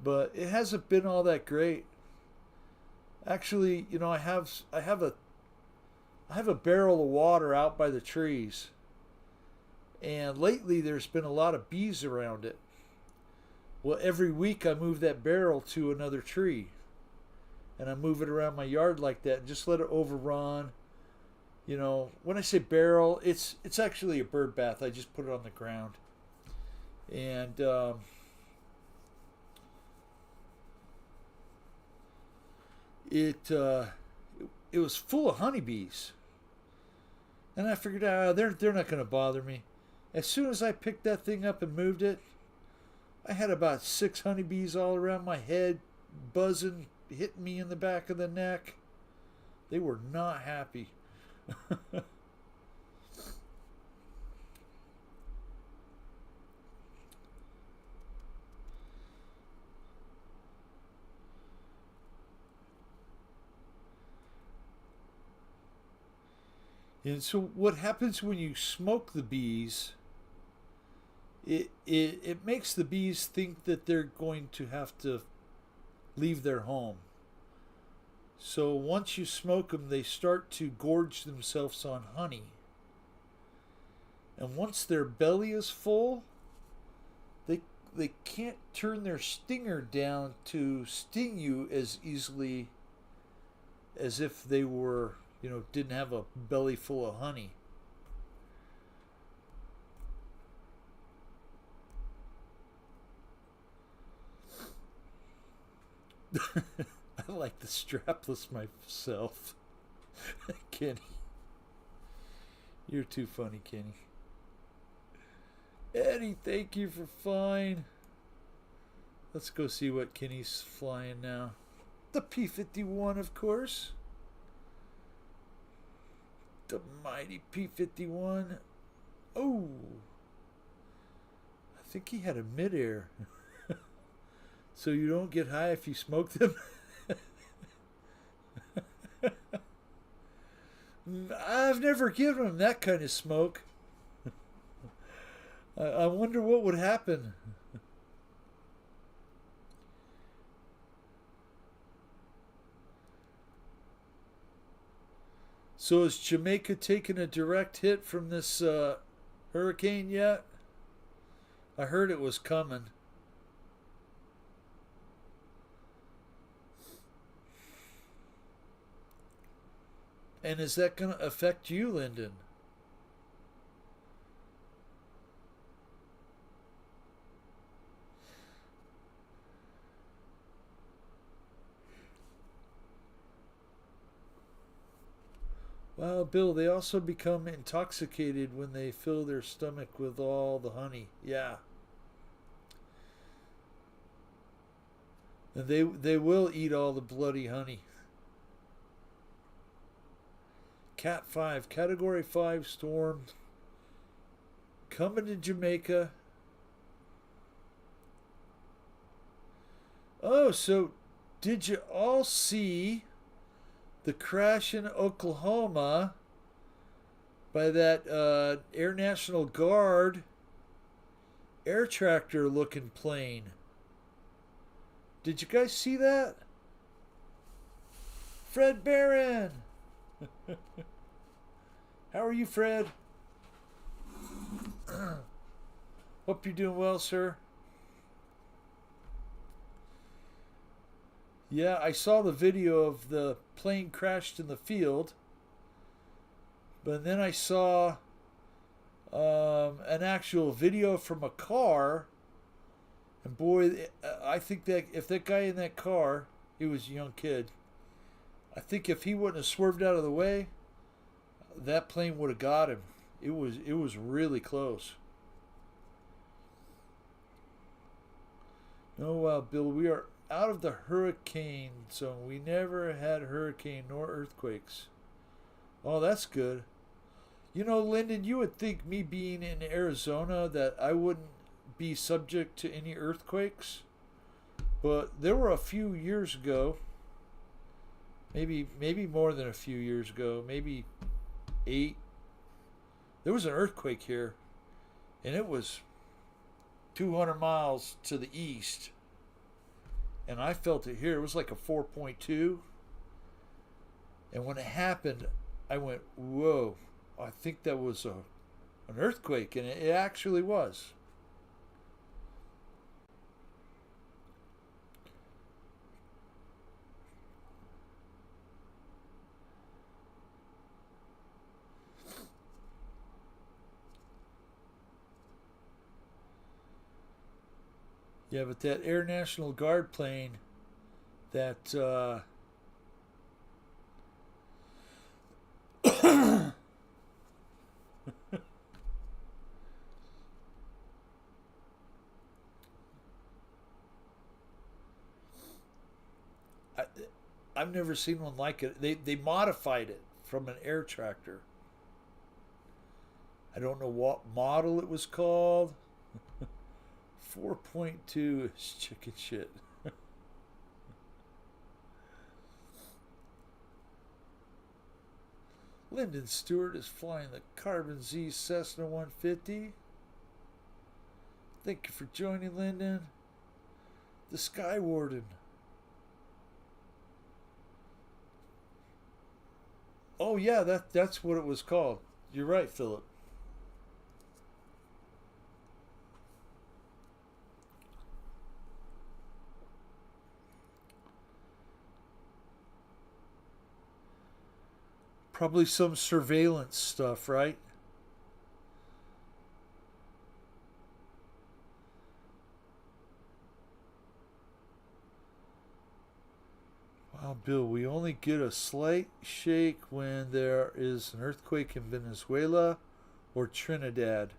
S1: But it hasn't been all that great. Actually, I have a barrel of water out by the trees. And lately there's been a lot of bees around it. Well, every week I move that barrel to another tree. And I move it around my yard like that and just let it overrun. When I say barrel, it's actually a bird bath. I just put it on the ground. And it was full of honeybees. And I figured, they're not going to bother me. As soon as I picked that thing up and moved it, I had about 6 honeybees all around my head, buzzing, hitting me in the back of the neck. They were not happy. And so what happens when you smoke the bees, it makes the bees think that they're going to have to leave their home. So once you smoke them, they start to gorge themselves on honey. And once their belly is full, they can't turn their stinger down to sting you as easily as if they were, didn't have a belly full of honey. I like the strapless myself. Kenny. You're too funny, Kenny. Eddie, thank you for flying. Let's go see what Kenny's flying now. The P-51, of course. The mighty P-51. Oh. I think he had a midair. So you don't get high if you smoke them? I've never given him that kind of smoke. I wonder what would happen. So is Jamaica taking a direct hit from this hurricane yet? I heard it was coming. And is that going to affect you, Lyndon? Well, Bill, they also become intoxicated when they fill their stomach with all the honey. Yeah. And they will eat all the bloody honey. Cat 5, Category 5 storm coming to Jamaica. Oh, so did you all see the crash in Oklahoma by that Air National Guard air tractor looking plane? Did you guys see that? Fred Barron! How are you, Fred? Hope you're doing well, sir. Yeah, I saw the video of the plane crashed in the field. But then I saw an actual video from a car. And boy, I think that if that guy in that car, he was a young kid, I think if he wouldn't have swerved out of the way, that plane would have got him. It was really close. Oh, Bill, we are out of the hurricane zone. We never had hurricane nor earthquakes. Oh, that's good. Lyndon, you would think me being in Arizona that I wouldn't be subject to any earthquakes. But there were a few years ago Maybe more than a few years ago, maybe 8. There was an earthquake here, and it was 200 miles to the east, and I felt it here. It was like a 4.2, and when it happened, I went, "Whoa! I think that was an earthquake," and it actually was. Yeah, but that Air National Guard plane that I, I've never seen one like it. They modified it from an air tractor. I don't know what model it was called. 4.2 is chicken shit. Lyndon Stewart is flying the Carbon Z Cessna 150. Thank you for joining, Lyndon. The Sky Warden. Oh yeah, that's what it was called. You're right, Philip. Probably some surveillance stuff, right? Wow, Bill, we only get a slight shake when there is an earthquake in Venezuela or Trinidad.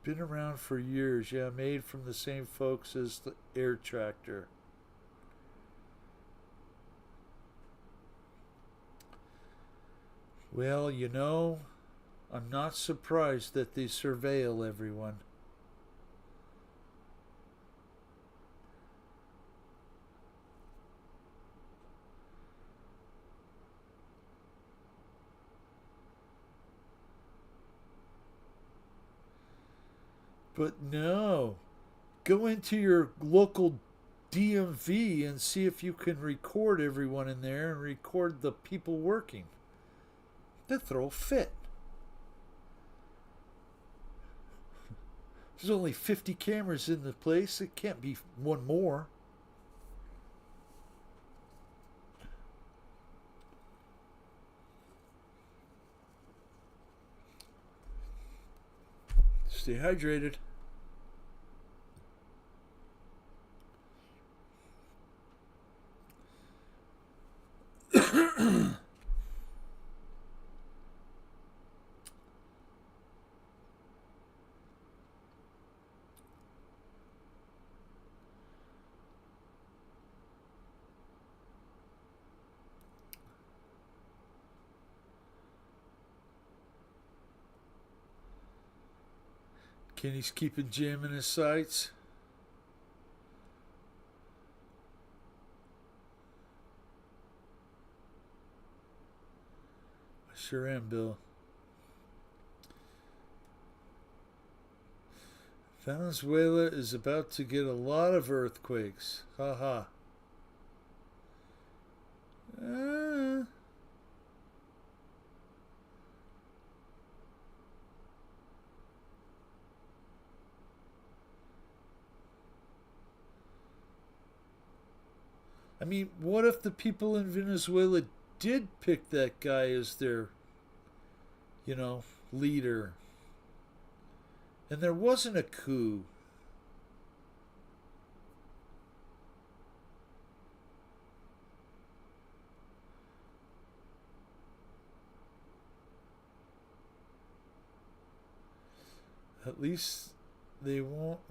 S1: Been around for years, yeah, made from the same folks as the air tractor. Well, I'm not surprised that they surveil everyone. But no, go into your local DMV and see if you can record everyone in there and record the people working. They'll throw a fit. There's only 50 cameras in the place. It can't be one more. Stay hydrated. Kenny's keeping Jim in his sights. I sure am, Bill. Venezuela is about to get a lot of earthquakes. Ha ha. Uh, I mean, what if the people in Venezuela did pick that guy as their, you know, leader? And there wasn't a coup. At least they won't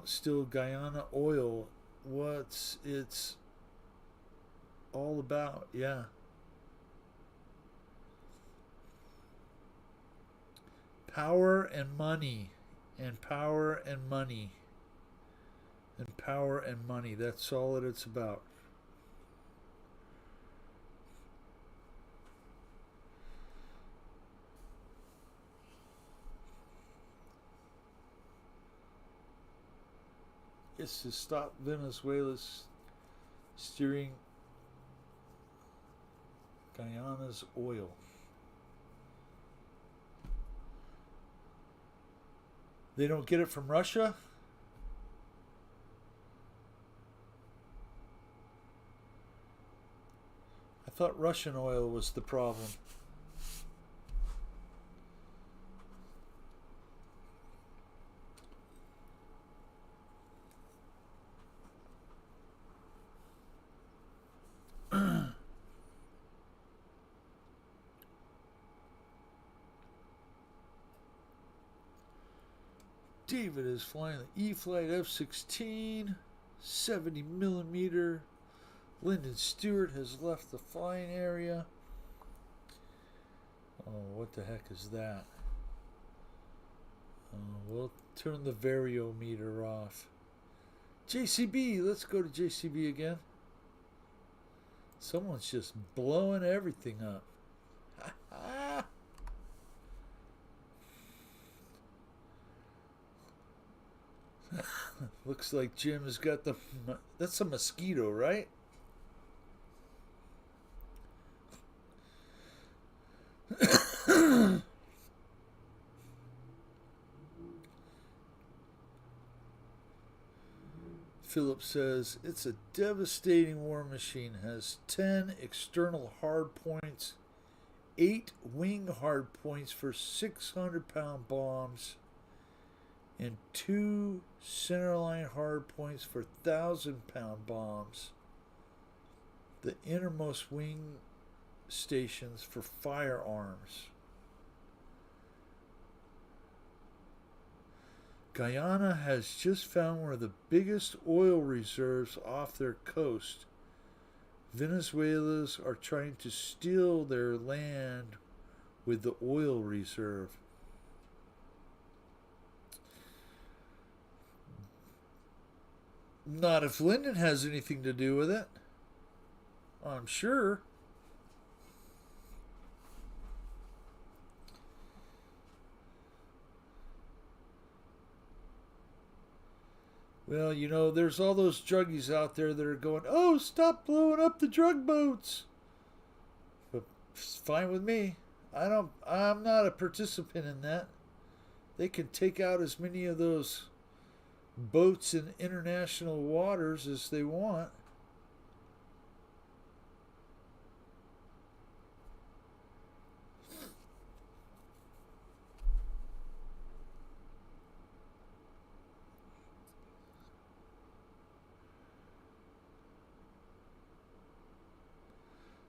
S1: steal Guyana oil. What's it's all about, yeah. Power and money. And power and money. and power and money. That's all that it's about. It's to stop Venezuela's steering Guyana's oil. They don't get it from Russia? I thought Russian oil was the problem. David is flying the E-Flight F-16, 70 millimeter. Lyndon Stewart has left the flying area. Oh, what the heck is that? We'll turn the variometer off. JCB, let's go to JCB again. Someone's just blowing everything up. Looks like Jim has got the... That's a mosquito, right? Philip says, it's a devastating war machine. Has 10 external hard points, 8 wing hard points for 600-pound bombs, and 2 centerline hard points for 1,000-pound bombs. The innermost wing stations for firearms. Guyana has just found one of the biggest oil reserves off their coast. Venezuelans are trying to steal their land with the oil reserve. Not if Lyndon has anything to do with it. I'm sure. Well, you know, there's all those druggies out there that are going, oh, stop blowing up the drug boats. But it's fine with me. I'm not a participant in that. They can take out as many of those boats in international waters as they want.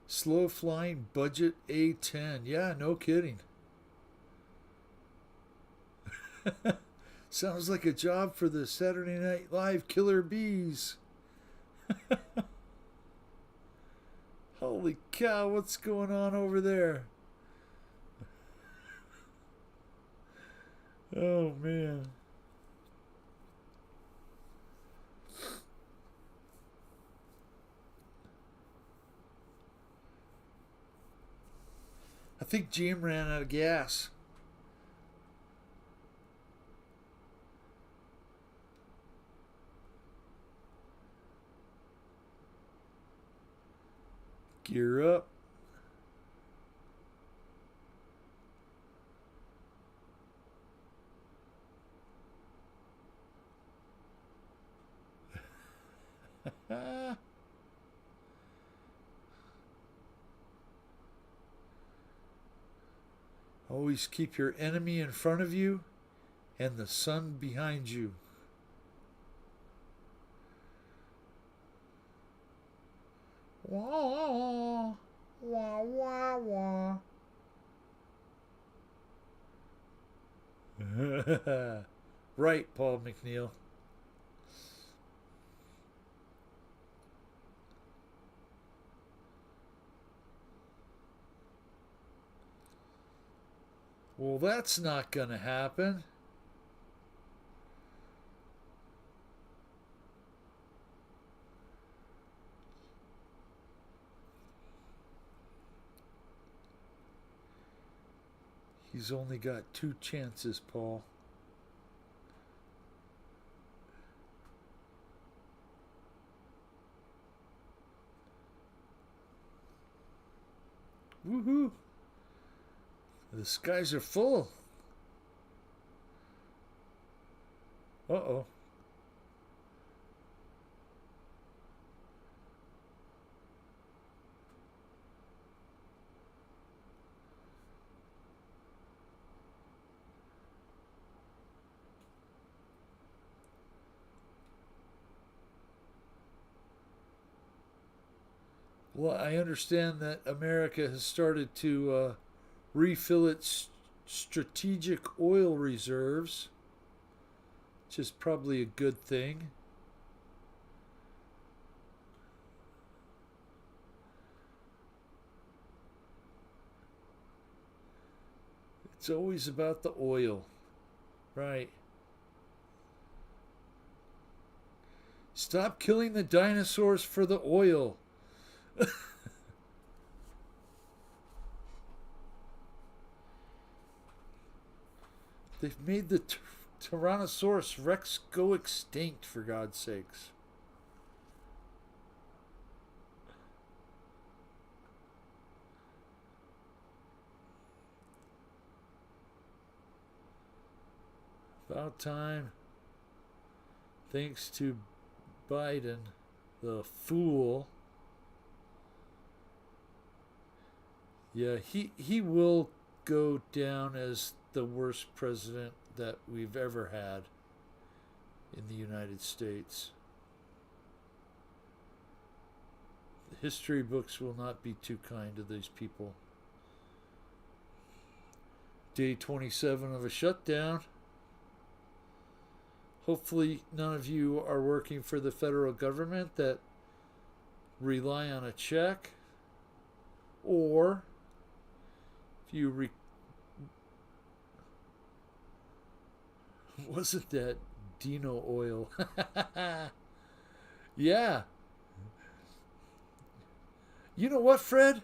S1: Slow flying budget A-10. Yeah, no kidding. Sounds like a job for the Saturday Night Live Killer Bees. Holy cow, what's going on over there? Oh, man. I think Jim ran out of gas. Gear up. Always keep your enemy in front of you and the sun behind you. Wah, wah, wah, wah. Right, Paul McNeil. Well, that's not going to happen. He's only got two chances, Paul. Woohoo! The skies are full. Uh-oh. Well, I understand that America has started to refill its strategic oil reserves, which is probably a good thing. It's always about the oil, right? Stop killing the dinosaurs for the oil. They've made the Tyrannosaurus Rex go extinct, for God's sakes. About time. Thanks to Biden, the fool. Yeah, he will go down as the worst president that we've ever had in the United States. The history books will not be too kind to these people. Day 27 of a shutdown. Hopefully none of you are working for the federal government that rely on a check, or if you wasn't that Dino oil? Yeah. You know what, Fred?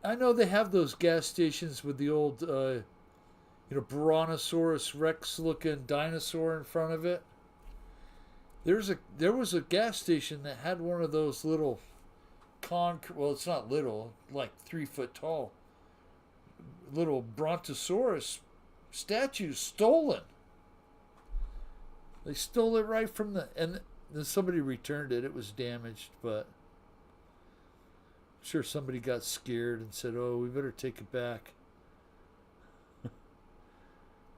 S1: I know they have those gas stations with the old Brontosaurus Rex looking dinosaur in front of it. There was a gas station that had one of those little well, it's not little, like 3 foot tall, little Brontosaurus statues stolen. They stole it right from and then somebody returned it. It was damaged, but I'm sure somebody got scared and said, "Oh, we better take it back."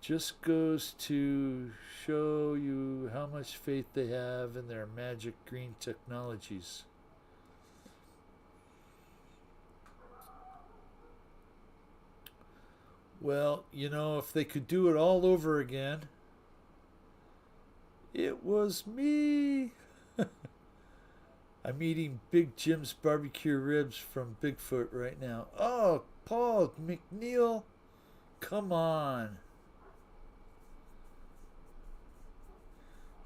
S1: Just goes to show you how much faith they have in their magic green technologies. Well, if they could do it all over again, it was me. I'm eating Big Jim's barbecue ribs from Bigfoot right now. Oh, Paul McNeil, come on.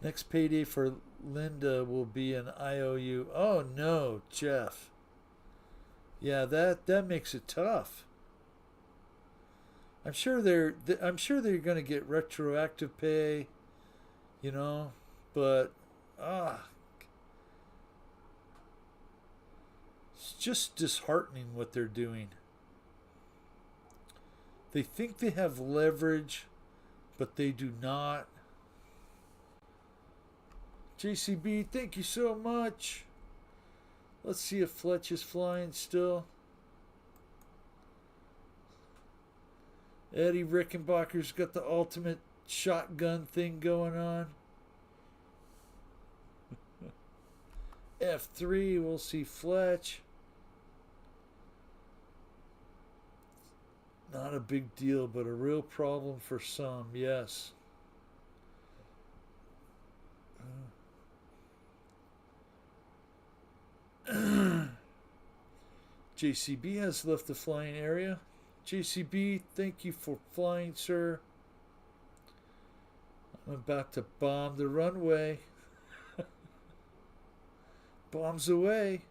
S1: Next payday for Linda will be an IOU. Oh no, Jeff. Yeah, that makes it tough. I'm sure they're going to get retroactive pay, but it's just disheartening what they're doing. They think they have leverage, but they do not. JCB, thank you so much. Let's see if Fletch is flying still. Eddie Rickenbacker's got the ultimate shotgun thing going on. F3, we'll see Fletch. Not a big deal, but a real problem for some, yes. JCB has left the flying area. JCB, thank you for flying, sir. I'm about to bomb the runway. Bombs away.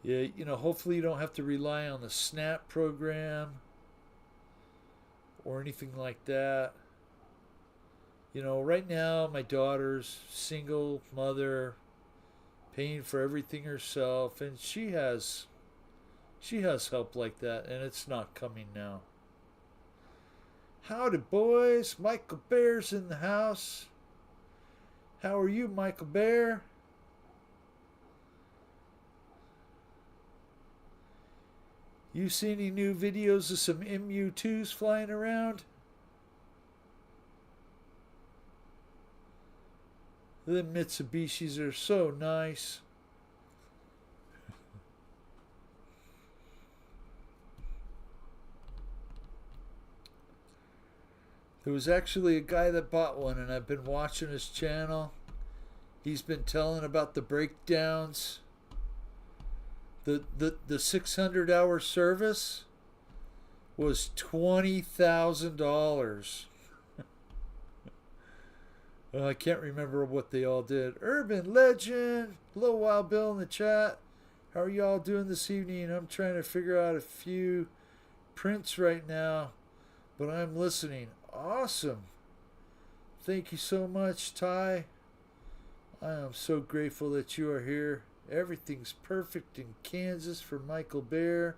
S1: Yeah, hopefully you don't have to rely on the SNAP program or anything like that. Right now my daughter's single mother, paying for everything herself, and she has help like that, and it's not coming now. Howdy, boys. Michael Bear's in the house. How are you, Michael Bear? You see any new videos of some MU2s flying around? The Mitsubishis are so nice. There was actually a guy that bought one, and I've been watching his channel. He's been telling about the breakdowns. The 600-hour service was $20,000. I can't remember what they all did. Urban Legend, Hello Wild Bill in the chat. How are y'all doing this evening? I'm trying to figure out a few prints right now, but I'm listening. Awesome. Thank you so much, Ty. I am so grateful that you are here. Everything's perfect in Kansas for Michael Bear.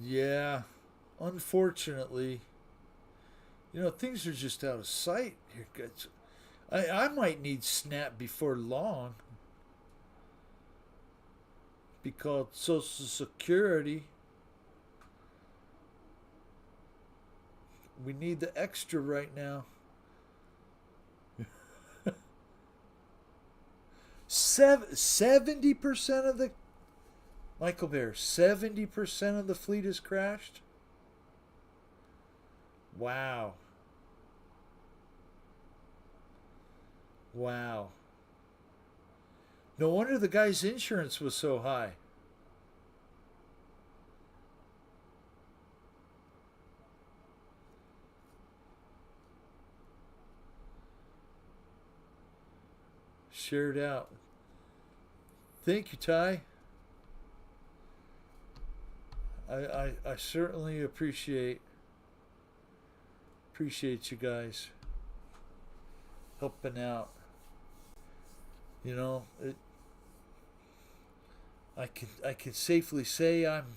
S1: Yeah, unfortunately, things are just out of sight here. I might need SNAP before long. Be called Social Security. We need the extra right now. 70% of the Michael Bear, 70% of the fleet has crashed. Wow. Wow. No wonder the guy's insurance was so high. Shared out. Thank you, Ty. I certainly appreciate you guys helping out. It, I can safely say I'm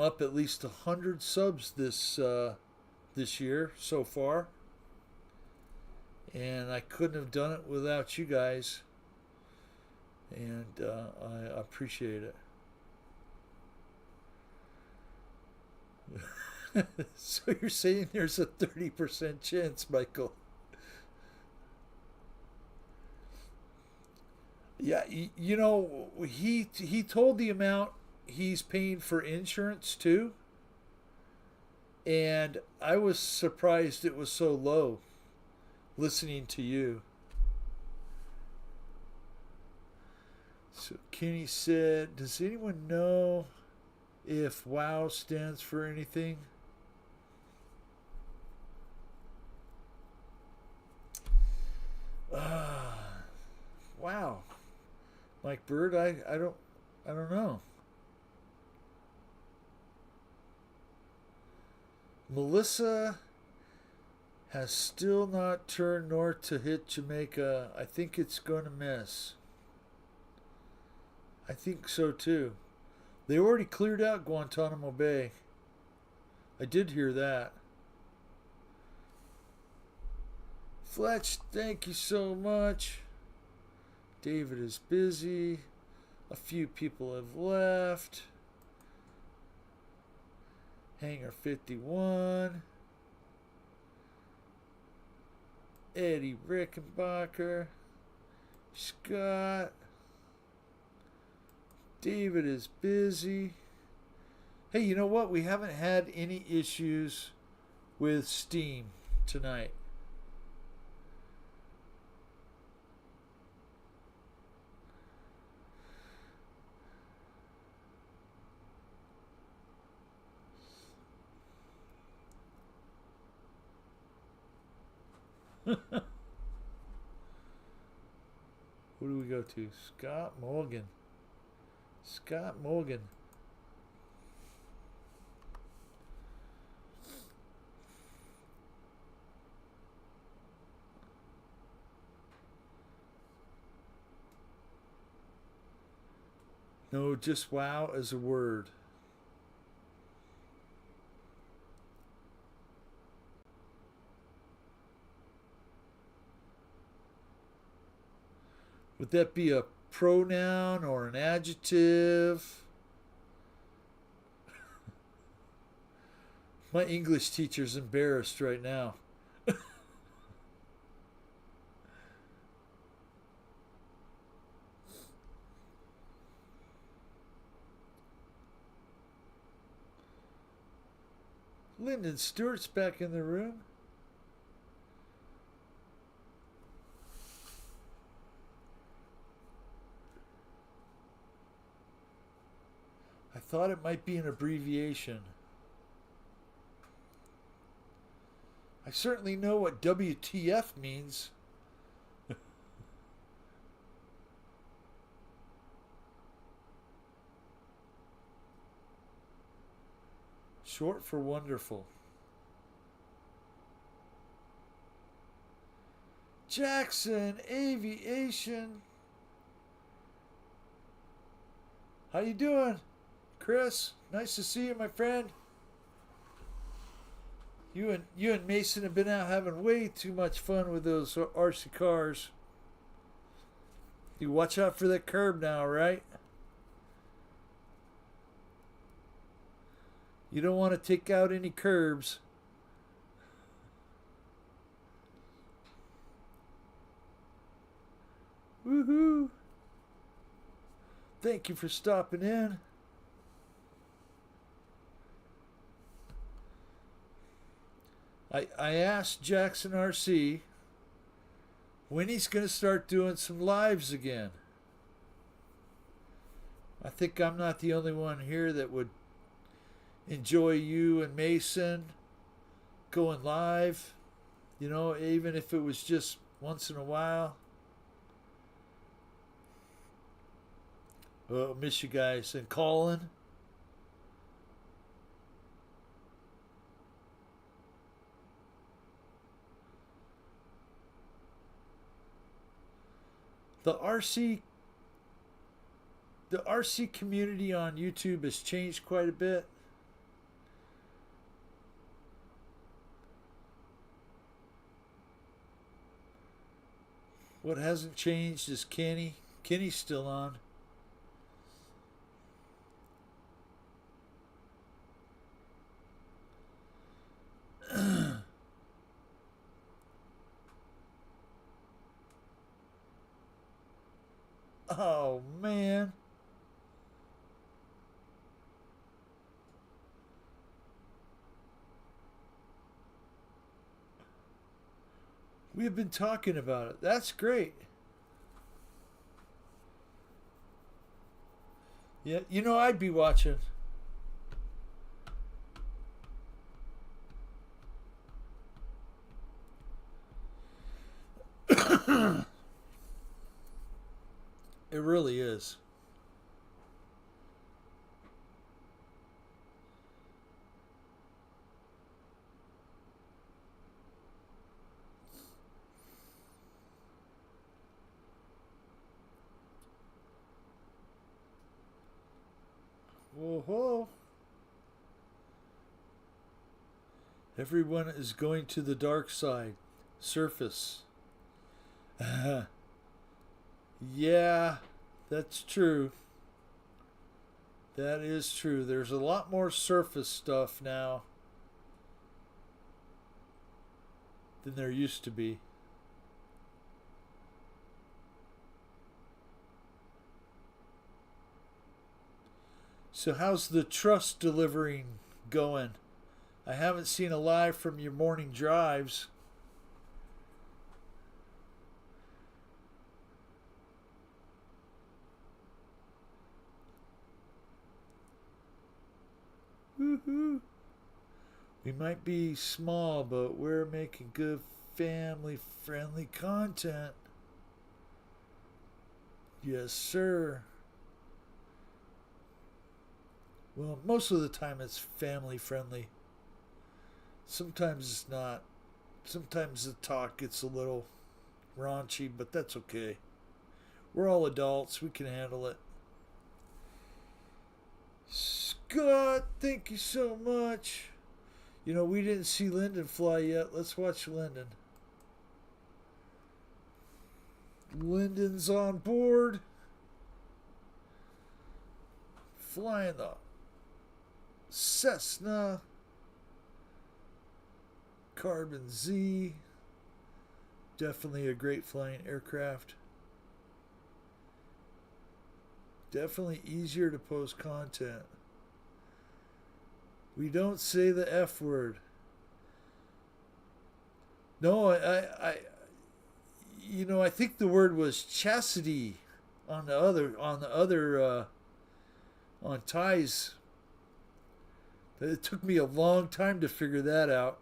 S1: up at least 100 subs this year so far, and I couldn't have done it without you guys, and I appreciate it. So you're saying there's a 30% chance, Michael? Yeah, he told the amount he's paying for insurance too, and I was surprised it was so low. Listening to you. So Kenny said, "Does anyone know if WOW stands for anything?" Wow, Mike Bird, I don't know. Melissa has still not turned north to hit Jamaica. I think it's going to miss. I think so too. They already cleared out Guantanamo Bay. I did hear that. Fletch, thank you so much. David is busy. A few people have left. Hangar 51. Eddie Rickenbacker. Scott. David is busy. Hey, you know what? We haven't had any issues with Steam tonight. Who do we go to? Scott Morgan. Scott Morgan. No, just wow as a word. Would that be a pronoun or an adjective? My English teacher's embarrassed right now. Lyndon Stewart's back in the room. I thought it might be an abbreviation. I certainly know what WTF means. Short for wonderful. Jackson Aviation. How you doing, Chris? Nice to see you, my friend. You and Mason have been out having way too much fun with those RC cars. You watch out for that curb now, right? You don't want to take out any curbs. Woohoo! Thank you for stopping in. I asked Jackson RC when he's going to start doing some lives again. I think I'm not the only one here that would enjoy you and Mason going live, you know, even if it was just once in a while. Oh, miss you guys. And Colin. The RC community on YouTube has changed quite a bit. What hasn't changed is Kenny. Kenny's still on. Oh, man. We've been talking about it. That's great. Yeah, you know, I'd be watching. It really is. Whoa. Everyone is going to the dark side. Surface. Yeah, that's true. That is true. There's a lot more surface stuff now than there used to be. So how's the trust delivering going? I haven't seen a live from your morning drives. Woohoo! We might be small, but we're making good family friendly content. Yes, sir. Well, most of the time it's family friendly. Sometimes it's not. Sometimes the talk gets a little raunchy, but that's okay. We're all adults. We can handle it. Scott, thank you so much. You know, we didn't see Lyndon fly yet. Let's watch Lyndon. Lyndon's on board. Flying the Cessna Carbon Z. Definitely a great flying aircraft. Definitely easier to post content. We don't say the F word. No, I think the word was chastity on Ty's. It took me a long time to figure that out,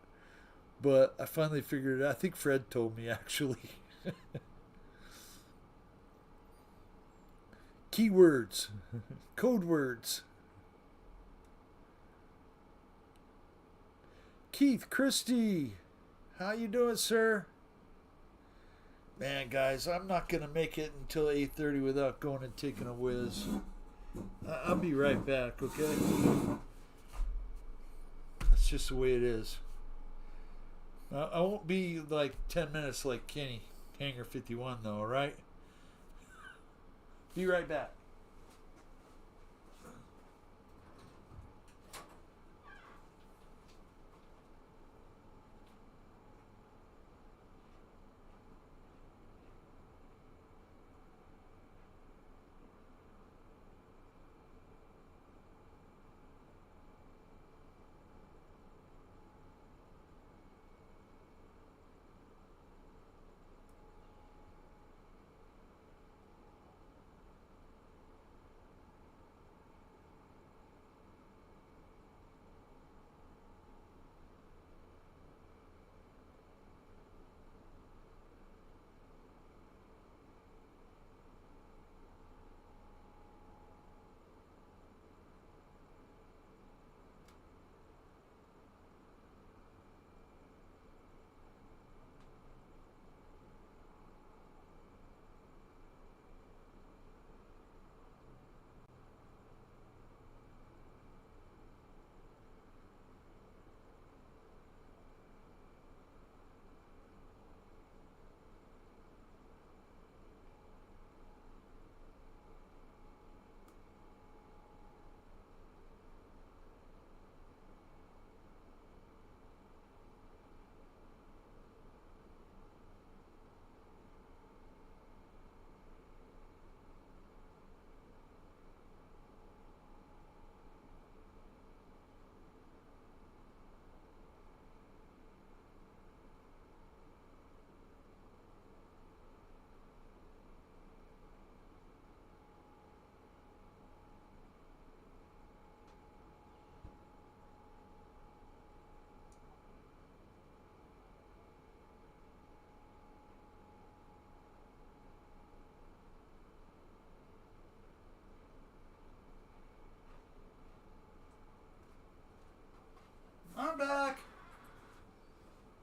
S1: but I finally figured it out. I think Fred told me, actually. Keywords, code words. Keith Christie, how you doing, sir? Man, guys, I'm not gonna make it until 8:30 without going and taking a whiz. I'll be right back, okay? That's just the way it is. I won't be like 10 minutes like Kenny, Hangar 51, though, alright? Be right back.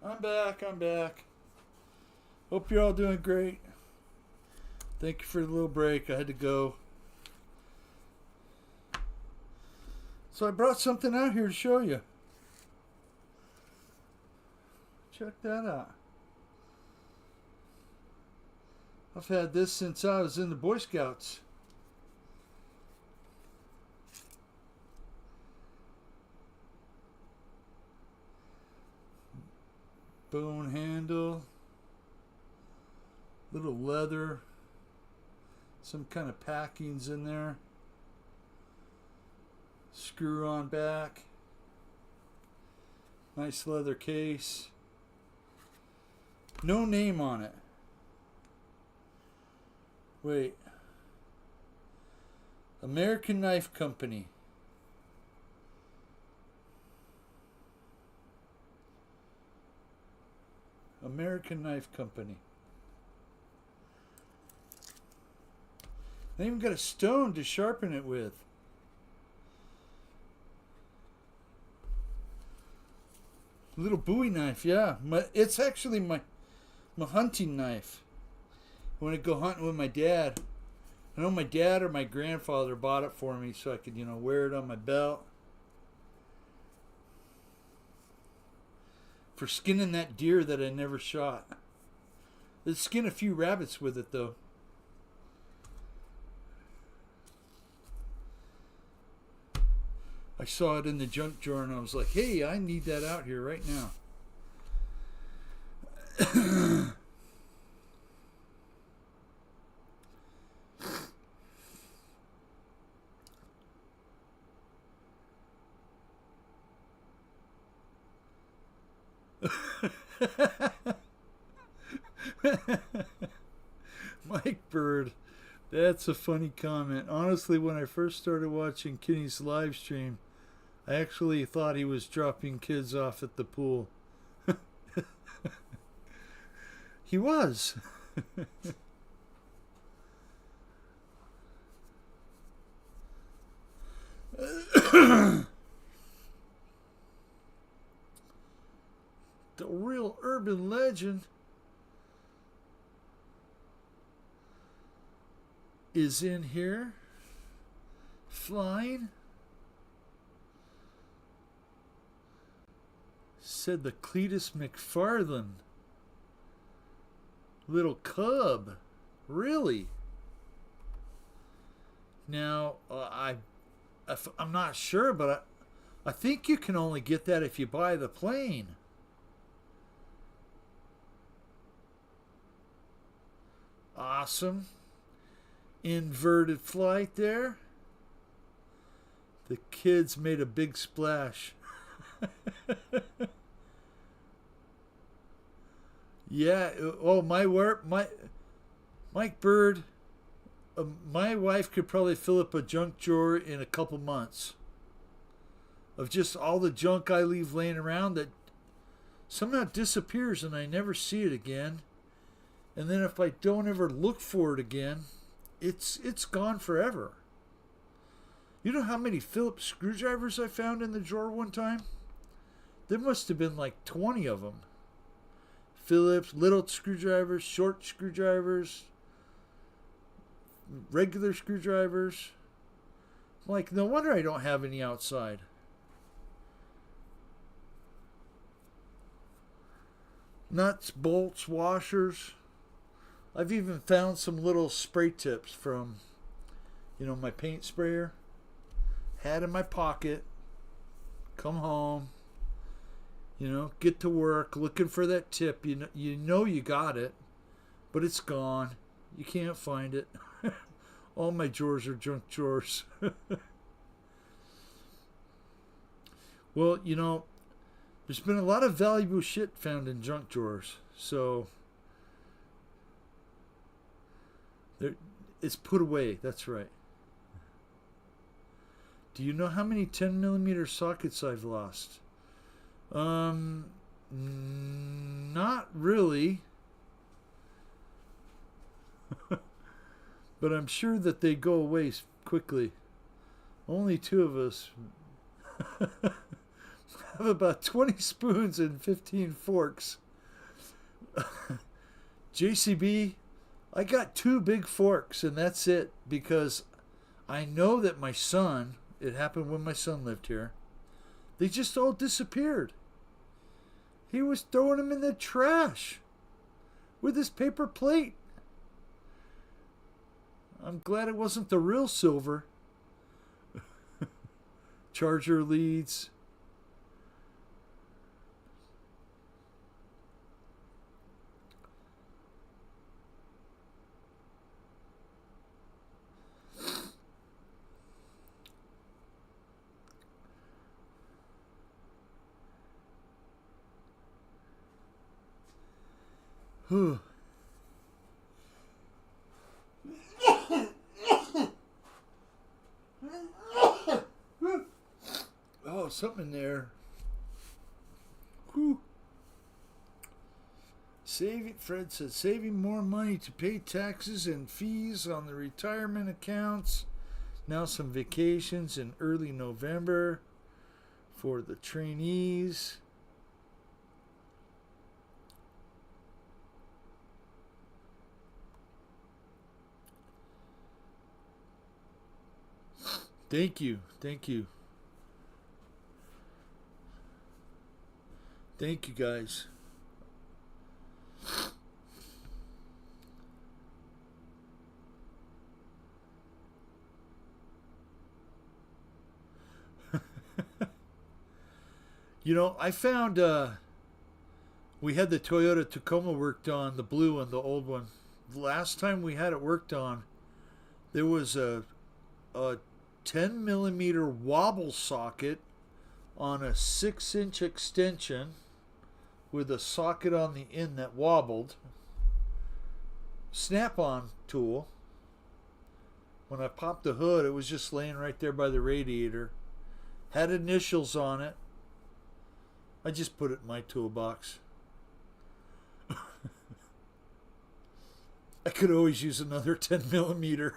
S1: I'm back. I'm back. Hope you're all doing great. Thank you for the little break. I had to go. So I brought something out here to show you. Check that out. I've had this since I was in the Boy Scouts. Bone handle, little leather, some kind of packings in there, screw on back, nice leather case, no name on it. Wait, American Knife Company. American Knife Company. I even got a stone to sharpen it with. Little Bowie knife, yeah. It's actually my hunting knife. When I go hunting with my dad, I know my dad or my grandfather bought it for me so I could, wear it on my belt. For skinning that deer that I never shot. Let's skin a few rabbits with it, though. I saw it in the junk drawer and I was like, hey, I need that out here right now. Mike Bird. That's a funny comment. Honestly, when I first started watching Kenny's live stream, I actually thought he was dropping kids off at the pool. He was. The real urban legend is in here, flying. Said the Cletus McFarland. Little cub. Really? Now, I'm not sure, but I think you can only get that if you buy the plane. Awesome. Inverted flight there. The kids made a big splash. Yeah. Oh, Mike Bird. My wife could probably fill up a junk drawer in a couple months of just all the junk I leave laying around that somehow disappears and I never see it again. And then if I don't ever look for it again, it's gone forever. You know how many Phillips screwdrivers I found in the drawer one time? There must have been like 20 of them. Phillips, little screwdrivers, short screwdrivers, regular screwdrivers. I'm like, no wonder I don't have any outside. Nuts, bolts, washers. I've even found some little spray tips from, my paint sprayer. Had in my pocket. Come home. Get to work looking for that tip. You know you got it, but it's gone. You can't find it. All my drawers are junk drawers. Well, there's been a lot of valuable shit found in junk drawers. So it's put away. That's right. Do you know how many 10mm sockets I've lost? Not really. But I'm sure that they go away quickly. Only two of us have about 20 spoons and 15 forks. JCB, I got 2 big forks and that's it, because I know that my son, it happened when my son lived here, they just all disappeared. He was throwing them in the trash with his paper plate. I'm glad it wasn't the real silver. Charger leads. Whew. Oh, something in there. Whew. Fred said, saving more money to pay taxes and fees on the retirement accounts. Now some vacations in early November for the trainees. Thank you. Thank you. Thank you, guys. You know, I found we had the Toyota Tacoma worked on, the blue one, the old one. Last time we had it worked on, there was a 10 millimeter wobble socket on a 6-inch extension with a socket on the end that wobbled. Snap-on tool. When I popped the hood, it was just laying right there by the radiator. Had initials on it. I just put it in my toolbox. I could always use another 10 millimeter.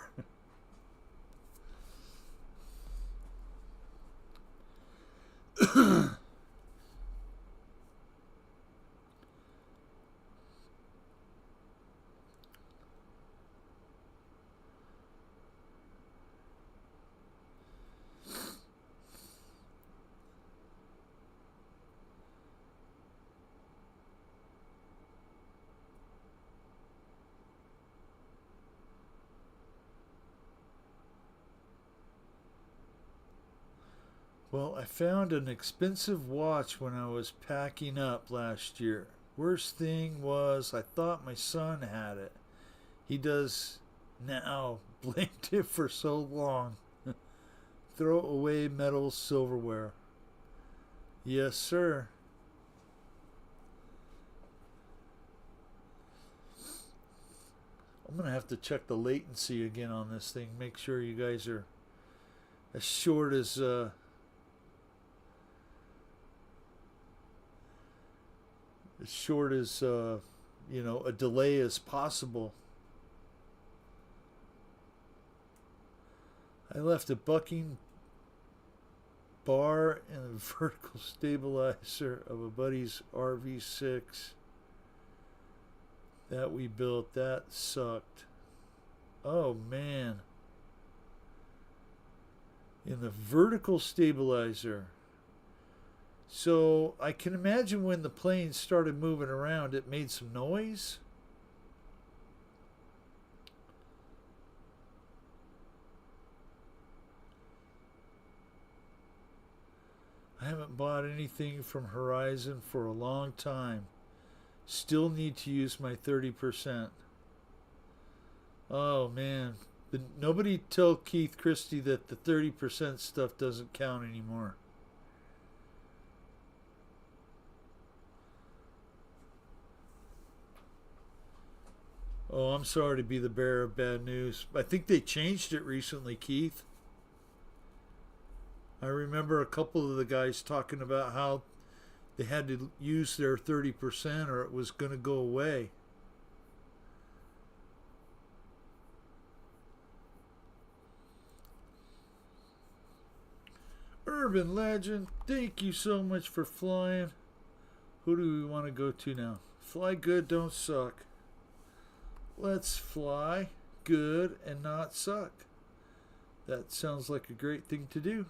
S1: Well, I found an expensive watch when I was packing up last year. Worst thing was I thought my son had it. He does now. Blamed it for so long. Throw away metal silverware. Yes, sir. I'm going to have to check the latency again on this thing. Make sure you guys are as short as... as short as you know, a delay as possible. I left a bucking bar and a vertical stabilizer of a buddy's RV6 that we built. That sucked. Oh man. In the vertical stabilizer. So I can imagine when the plane started moving around, it made some noise. I haven't bought anything from Horizon for a long time. Still need to use my 30%. Oh man. But nobody tell Keith Christie that the 30% stuff doesn't count anymore. Oh, I'm sorry to be the bearer of bad news. I think they changed it recently, Keith. I remember a couple of the guys talking about how they had to use their 30% or it was going to go away. Urban Legend, thank you so much for flying. Who do we want to go to now? Fly good, don't suck. Let's fly good and not suck. That sounds like a great thing to do.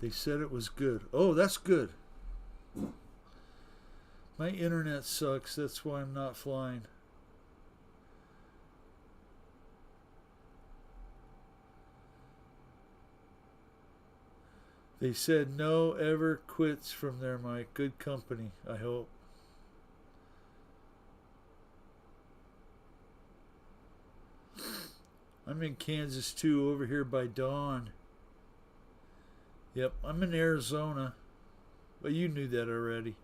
S1: They said it was good. Oh, that's good. My internet sucks. That's why I'm not flying. They said no ever quits from there, Mike. Good company, I hope. I'm in Kansas too, over here by Dawn. Yep, I'm in Arizona. Well, you knew that already.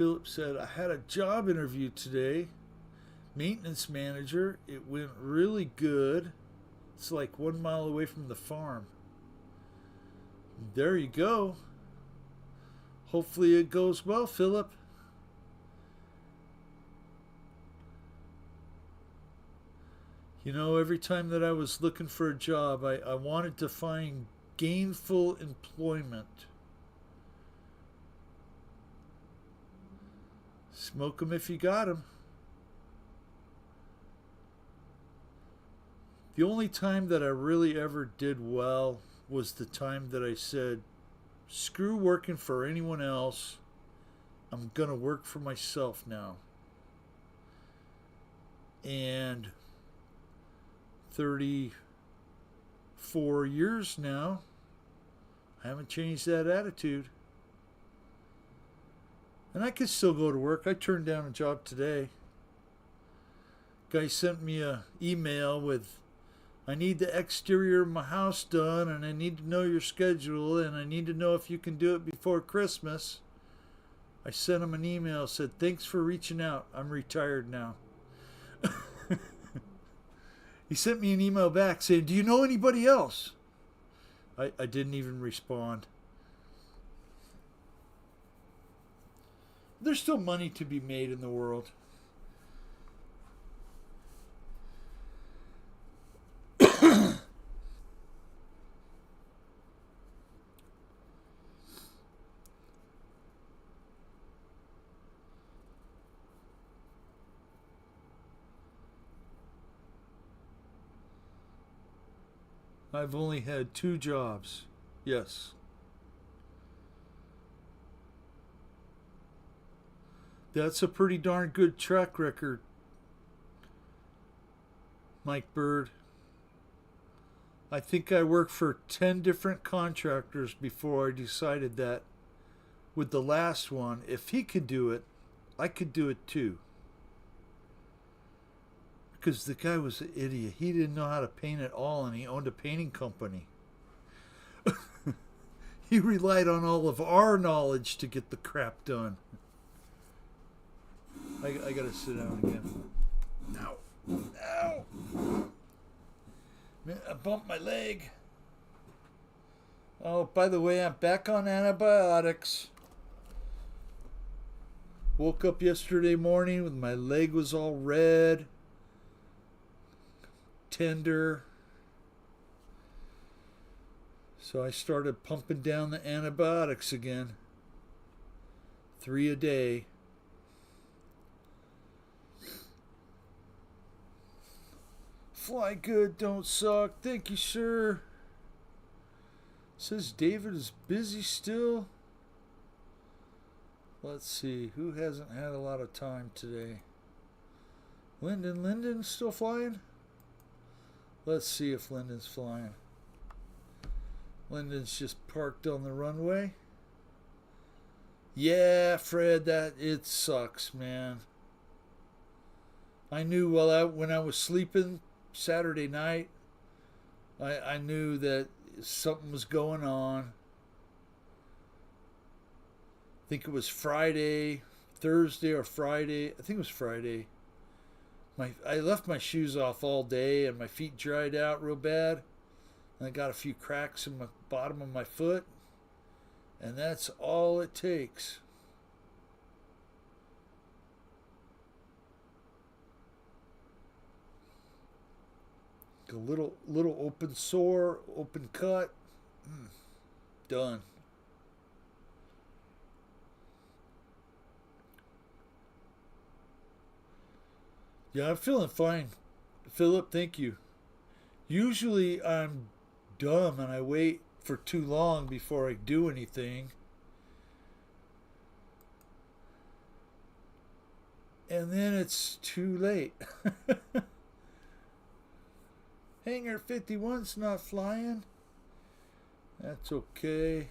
S1: Philip said, I had a job interview today. Maintenance manager. It went really good. It's like 1 mile away from the farm. There you go. Hopefully it goes well, Philip. You know, every time that I was looking for a job, I wanted to find gainful employment. Smoke 'em if you got 'em. The only time that I really ever did well was the time that I said, screw working for anyone else. I'm going to work for myself now. And 34 years now, I haven't changed that attitude. And I could still go to work. I turned down a job today. Guy sent me a email with, I need the exterior of my house done, and I need to know your schedule, and I need to know if you can do it before Christmas. I sent him an email, said, thanks for reaching out. I'm retired now. He sent me an email back saying, do you know anybody else? I didn't even respond. There's still money to be made in the world. I've only had 2 jobs. Yes. That's a pretty darn good track record, Mike Bird. I think I worked for 10 different contractors before I decided that with the last one, if he could do it, I could do it too. Because the guy was an idiot. He didn't know how to paint at all, and he owned a painting company. He relied on all of our knowledge to get the crap done. I gotta sit down again. Ow. Ow. I bumped my leg. Oh, by the way, I'm back on antibiotics. Woke up yesterday morning with my leg was all red, tender. So I started pumping down the antibiotics again. 3 a day. Fly good, don't suck. Thank you, sir. Says David is busy still. Let's see. Who hasn't had a lot of time today? Lyndon's still flying? Let's see if Lyndon's flying. Lyndon's just parked on the runway. Yeah, Fred, it sucks, man. I knew when I was sleeping Saturday night, I knew that something was going on. I think it was Thursday or Friday. I think it was Friday. I left my shoes off all day and my feet dried out real bad. And I got a few cracks in the bottom of my foot. And that's all it takes. A little open sore, open cut. Done. Yeah, I'm feeling fine. Philip, thank you. Usually I'm dumb and I wait for too long before I do anything. And then it's too late. Hangar 51's not flying. That's okay.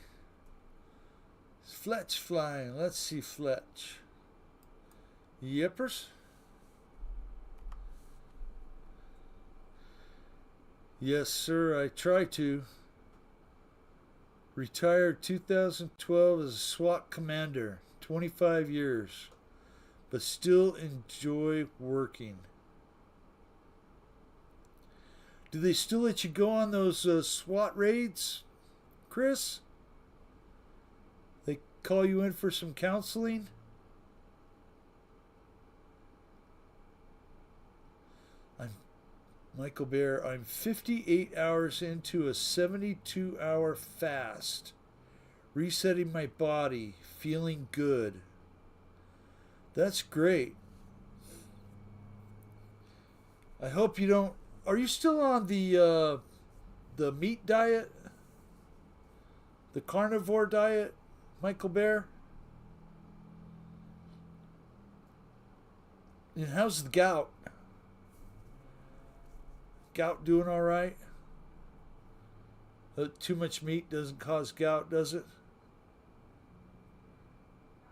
S1: Is Fletch flying? Let's see Fletch. Yippers. Yes, sir, I try to. Retired 2012 as a SWAT commander. 25 years, but still enjoy working. Do they still let you go on those SWAT raids, Chris? They call you in for some counseling? I'm Michael Bear. I'm 58 hours into a 72-hour fast. Resetting my body, feeling good. That's great. I hope you don't. Are you still on the meat diet? The carnivore diet, Michael Bear? And how's the gout? Gout doing all right? Too much meat doesn't cause gout, does it?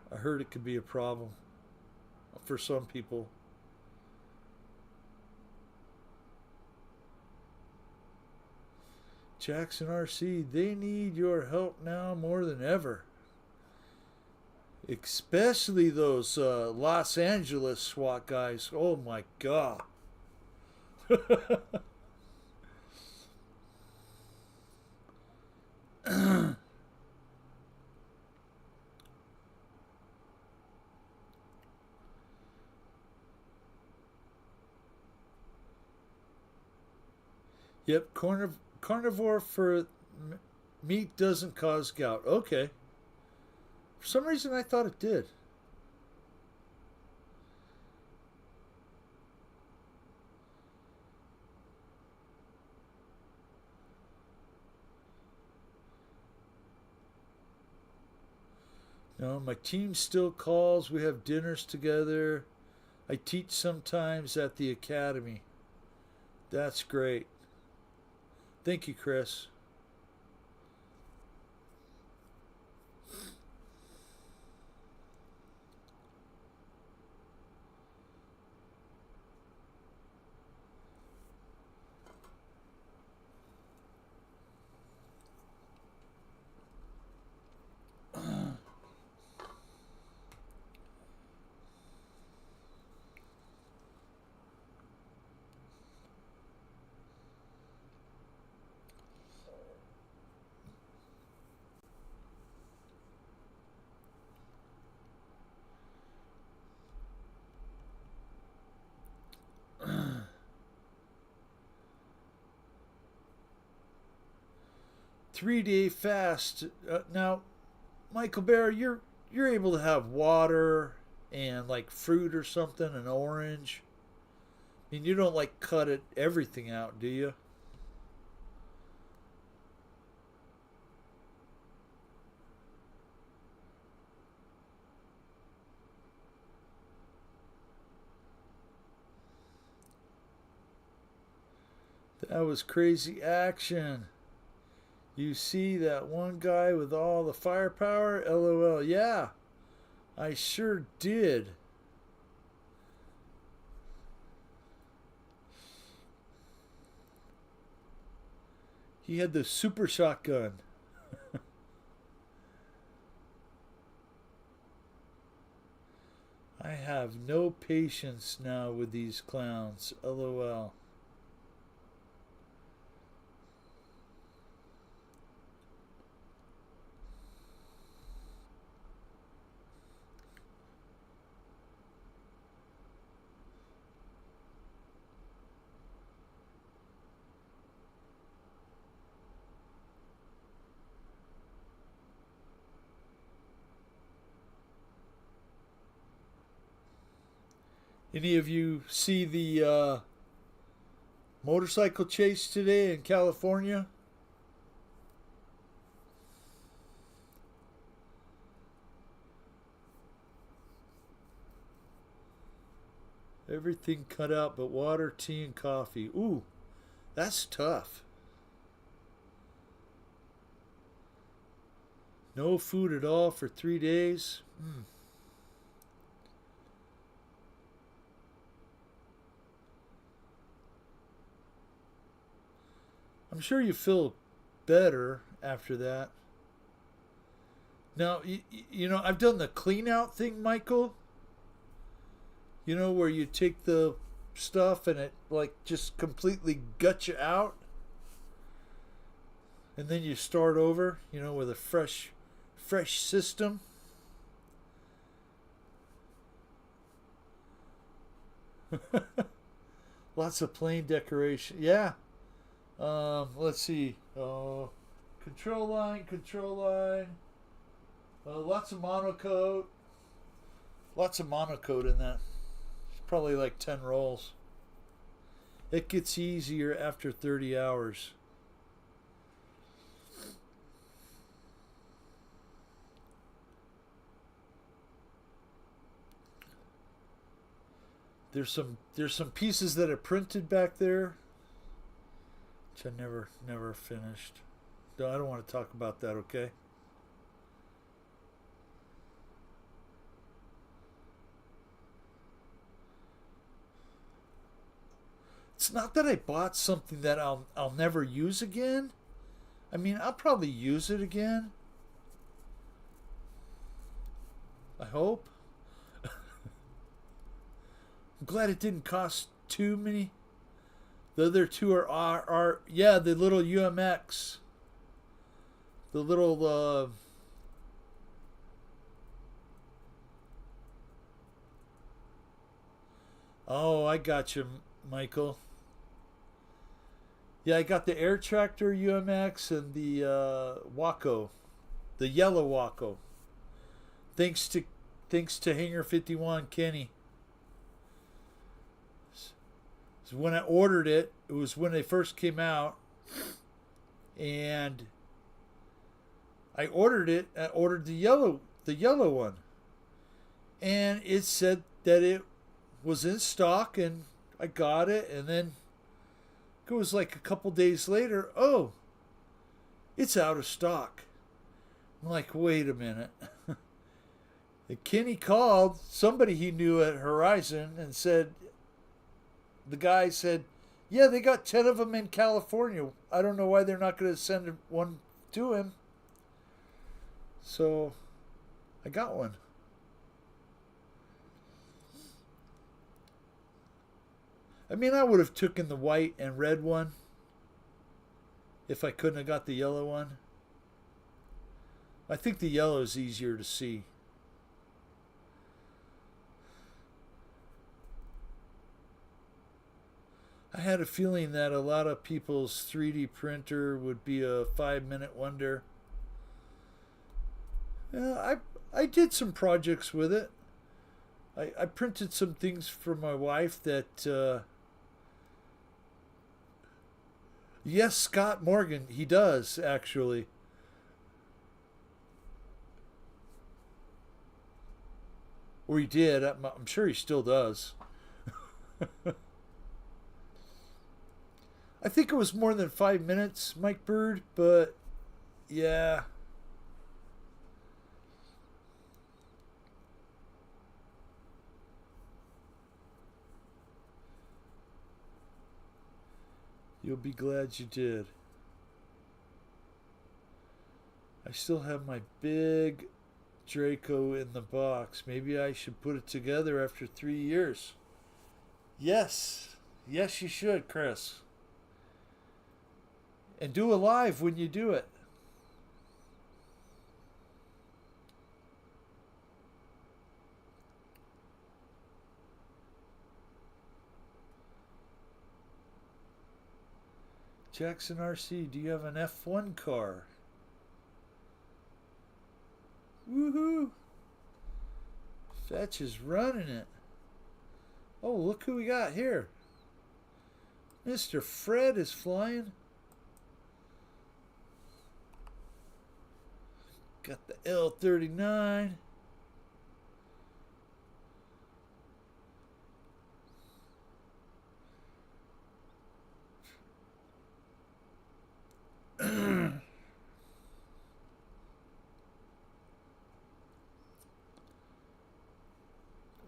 S1: I heard it could be a problem for some people. Jackson RC, they need your help now more than ever. Especially those Los Angeles SWAT guys. Oh my God. Yep, carnivore for meat doesn't cause gout. Okay. For some reason, I thought it did. No, my team still calls. We have dinners together. I teach sometimes at the academy. That's great. Thank you, Chris. Three-day fast. Now, Michael Bear, you're able to have water and like fruit or something, an orange. I mean, you don't like cut it everything out, do you? That was crazy action. You see that one guy with all the firepower? LOL. Yeah, I sure did. He had the super shotgun. I have no patience now with these clowns. LOL. Any of you see the motorcycle chase today in California? Everything cut out but water, tea, and coffee. Ooh, that's tough. No food at all for 3 days. I'm sure you feel better after that. Now, I've done the clean out thing, Michael. You know, where you take the stuff and it like just completely guts you out. And then you start over, with a fresh system. Lots of plain decoration. Yeah. Let's see. Control line. Lots of monocoat. Lots of monocoat in that. It's probably like 10 rolls. It gets easier after 30 hours. There's some pieces that are printed back there, which I never finished. No, I don't want to talk about that, okay? It's not that I bought something that I'll never use again. I mean, I'll probably use it again. I hope. I'm glad it didn't cost too many. The other two are yeah, the little UMX. The little Oh, I got you, Michael. Yeah, I got the Air Tractor UMX and the Waco, the yellow Waco. Thanks to Hangar 51 Kenny. So when I ordered it, it was when they first came out, and I ordered it. I ordered the yellow one, and it said that it was in stock, and I got it, and then it was like a couple days later. Oh, it's out of stock. I'm like, wait a minute. And Kenny called somebody he knew at Horizon and said, the guy said, yeah, they got 10 of them in California. I don't know why they're not going to send one to him. So I got one. I mean, I would have taken the white and red one if I couldn't have got the yellow one. I think the yellow is easier to see. I had a feeling that a lot of people's 3D printer would be a 5-minute wonder. Yeah, I did some projects with it. I printed some things for my wife that, yes, Scott Morgan, he does, actually. Or he did. I'm sure he still does. I think it was more than 5 minutes, Mike Bird, but yeah. You'll be glad you did. I still have my big Draco in the box. Maybe I should put it together after 3 years. Yes. Yes, you should, Chris. And do a live when you do it. Jackson RC, do you have an F1 car? Woohoo! Fetch is running it. Oh, look who we got here. Mr. Fred is flying. Got the L39.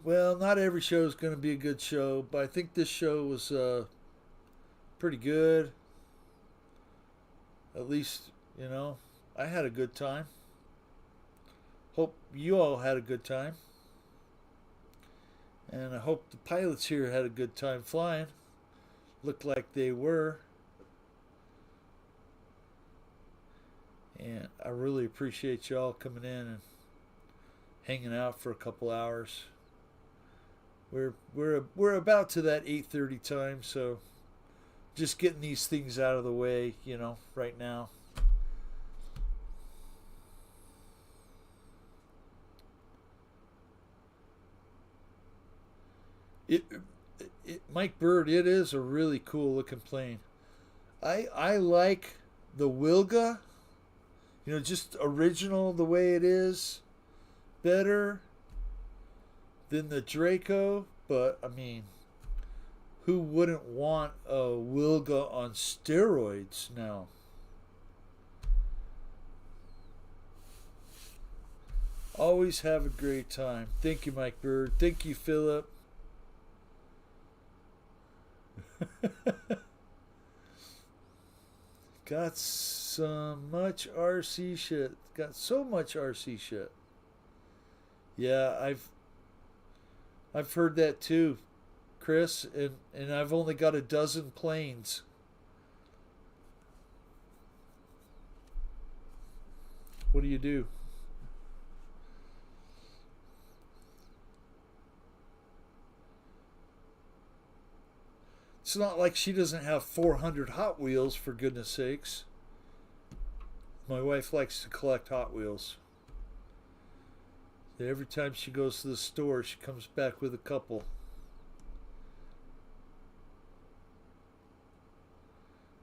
S1: Well, not every show is going to be a good show, but I think this show was pretty good. At least, I had a good time. Hope you all had a good time. And I hope the pilots here had a good time flying. Looked like they were. And I really appreciate y'all coming in and hanging out for a couple hours. We're about to that 8:30 time, so just getting these things out of the way, right now. Mike Bird, it is a really cool looking plane. I like the Wilga, just original the way it is, better than the Draco. But I mean, who wouldn't want a Wilga on steroids now? Always have a great time. Thank you, Mike Bird. Thank you, Philip. Got so much RC shit. Got so much RC shit. Yeah, I've heard that too, Chris, and I've only got a dozen planes. What do you do? It's not like she doesn't have 400 Hot Wheels, for goodness sakes. My wife likes to collect Hot Wheels. Every time she goes to the store, she comes back with a couple.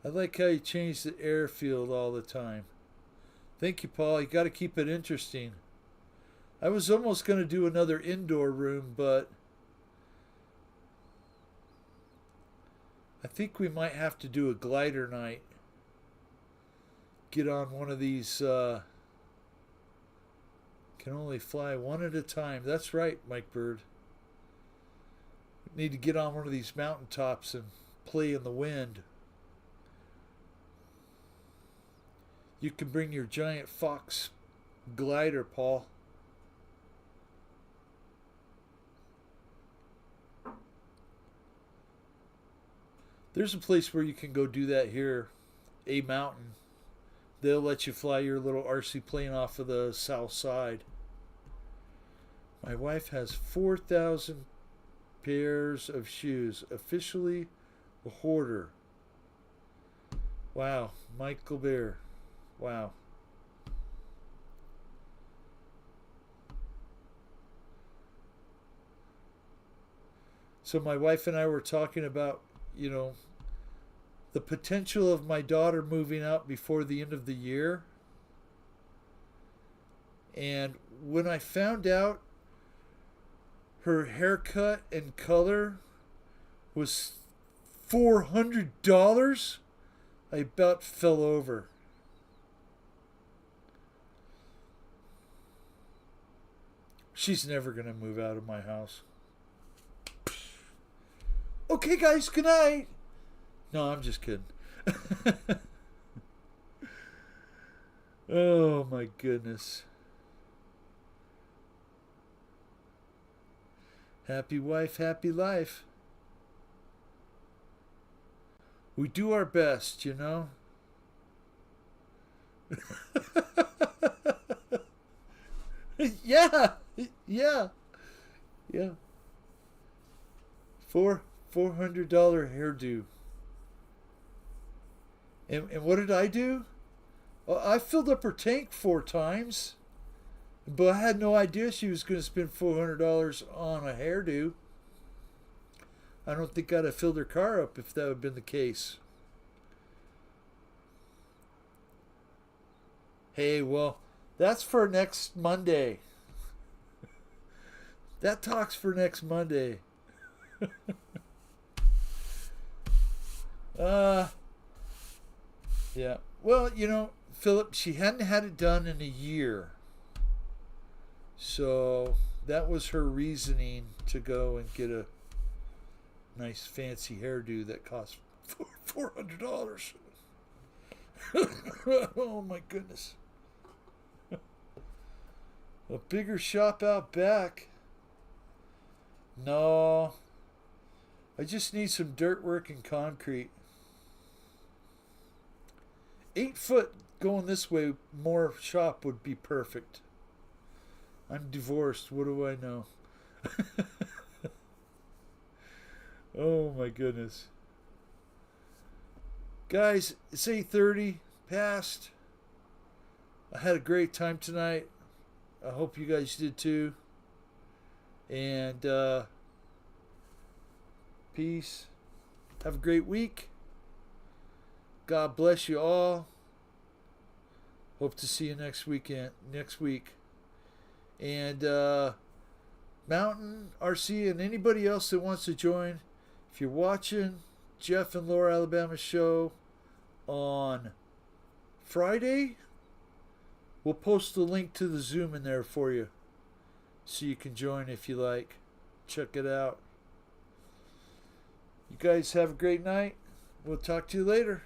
S1: I like how you change the airfield all the time. Thank you, Paul. You got to keep it interesting. I was almost going to do another indoor room, but I think we might have to do a glider night. Get on one of these, can only fly one at a time. That's right, Mike Bird. Need to get on one of these mountaintops and play in the wind. You can bring your giant Fox glider, Paul. There's a place where you can go do that here, A Mountain. They'll let you fly your little RC plane off of the south side. My wife has 4,000 pairs of shoes. Officially a hoarder. Wow. Michael Bear. Wow. So my wife and I were talking about, the potential of my daughter moving out before the end of the year. And when I found out her haircut and color was $400, I about fell over. She's never going to move out of my house. Okay, guys, good night. No, I'm just kidding. Oh, my goodness. Happy wife, happy life. We do our best, Yeah. $400 hairdo. And what did I do? Well, I filled up her tank 4 times, but I had no idea she was going to spend $400 on a hairdo. I don't think I'd have filled her car up if that would have been the case. Hey, well, that's for next Monday. That talk's for next Monday. Yeah. Well, Philip, she hadn't had it done in a year. So that was her reasoning to go and get a nice fancy hairdo that cost $400. Oh my goodness. A bigger shop out back? No. I just need some dirt work and concrete. 8 foot going this way, more shop would be perfect. I'm divorced. What do I know? Oh my goodness. Guys, it's 8:30 past. I had a great time tonight. I hope you guys did too. And peace. Have a great week. God bless you all. Hope to see you next week. And Mountain, RC, and anybody else that wants to join, if you're watching Jeff and Laura Alabama show on Friday, we'll post the link to the Zoom in there for you so you can join if you like. Check it out. You guys have a great night. We'll talk to you later.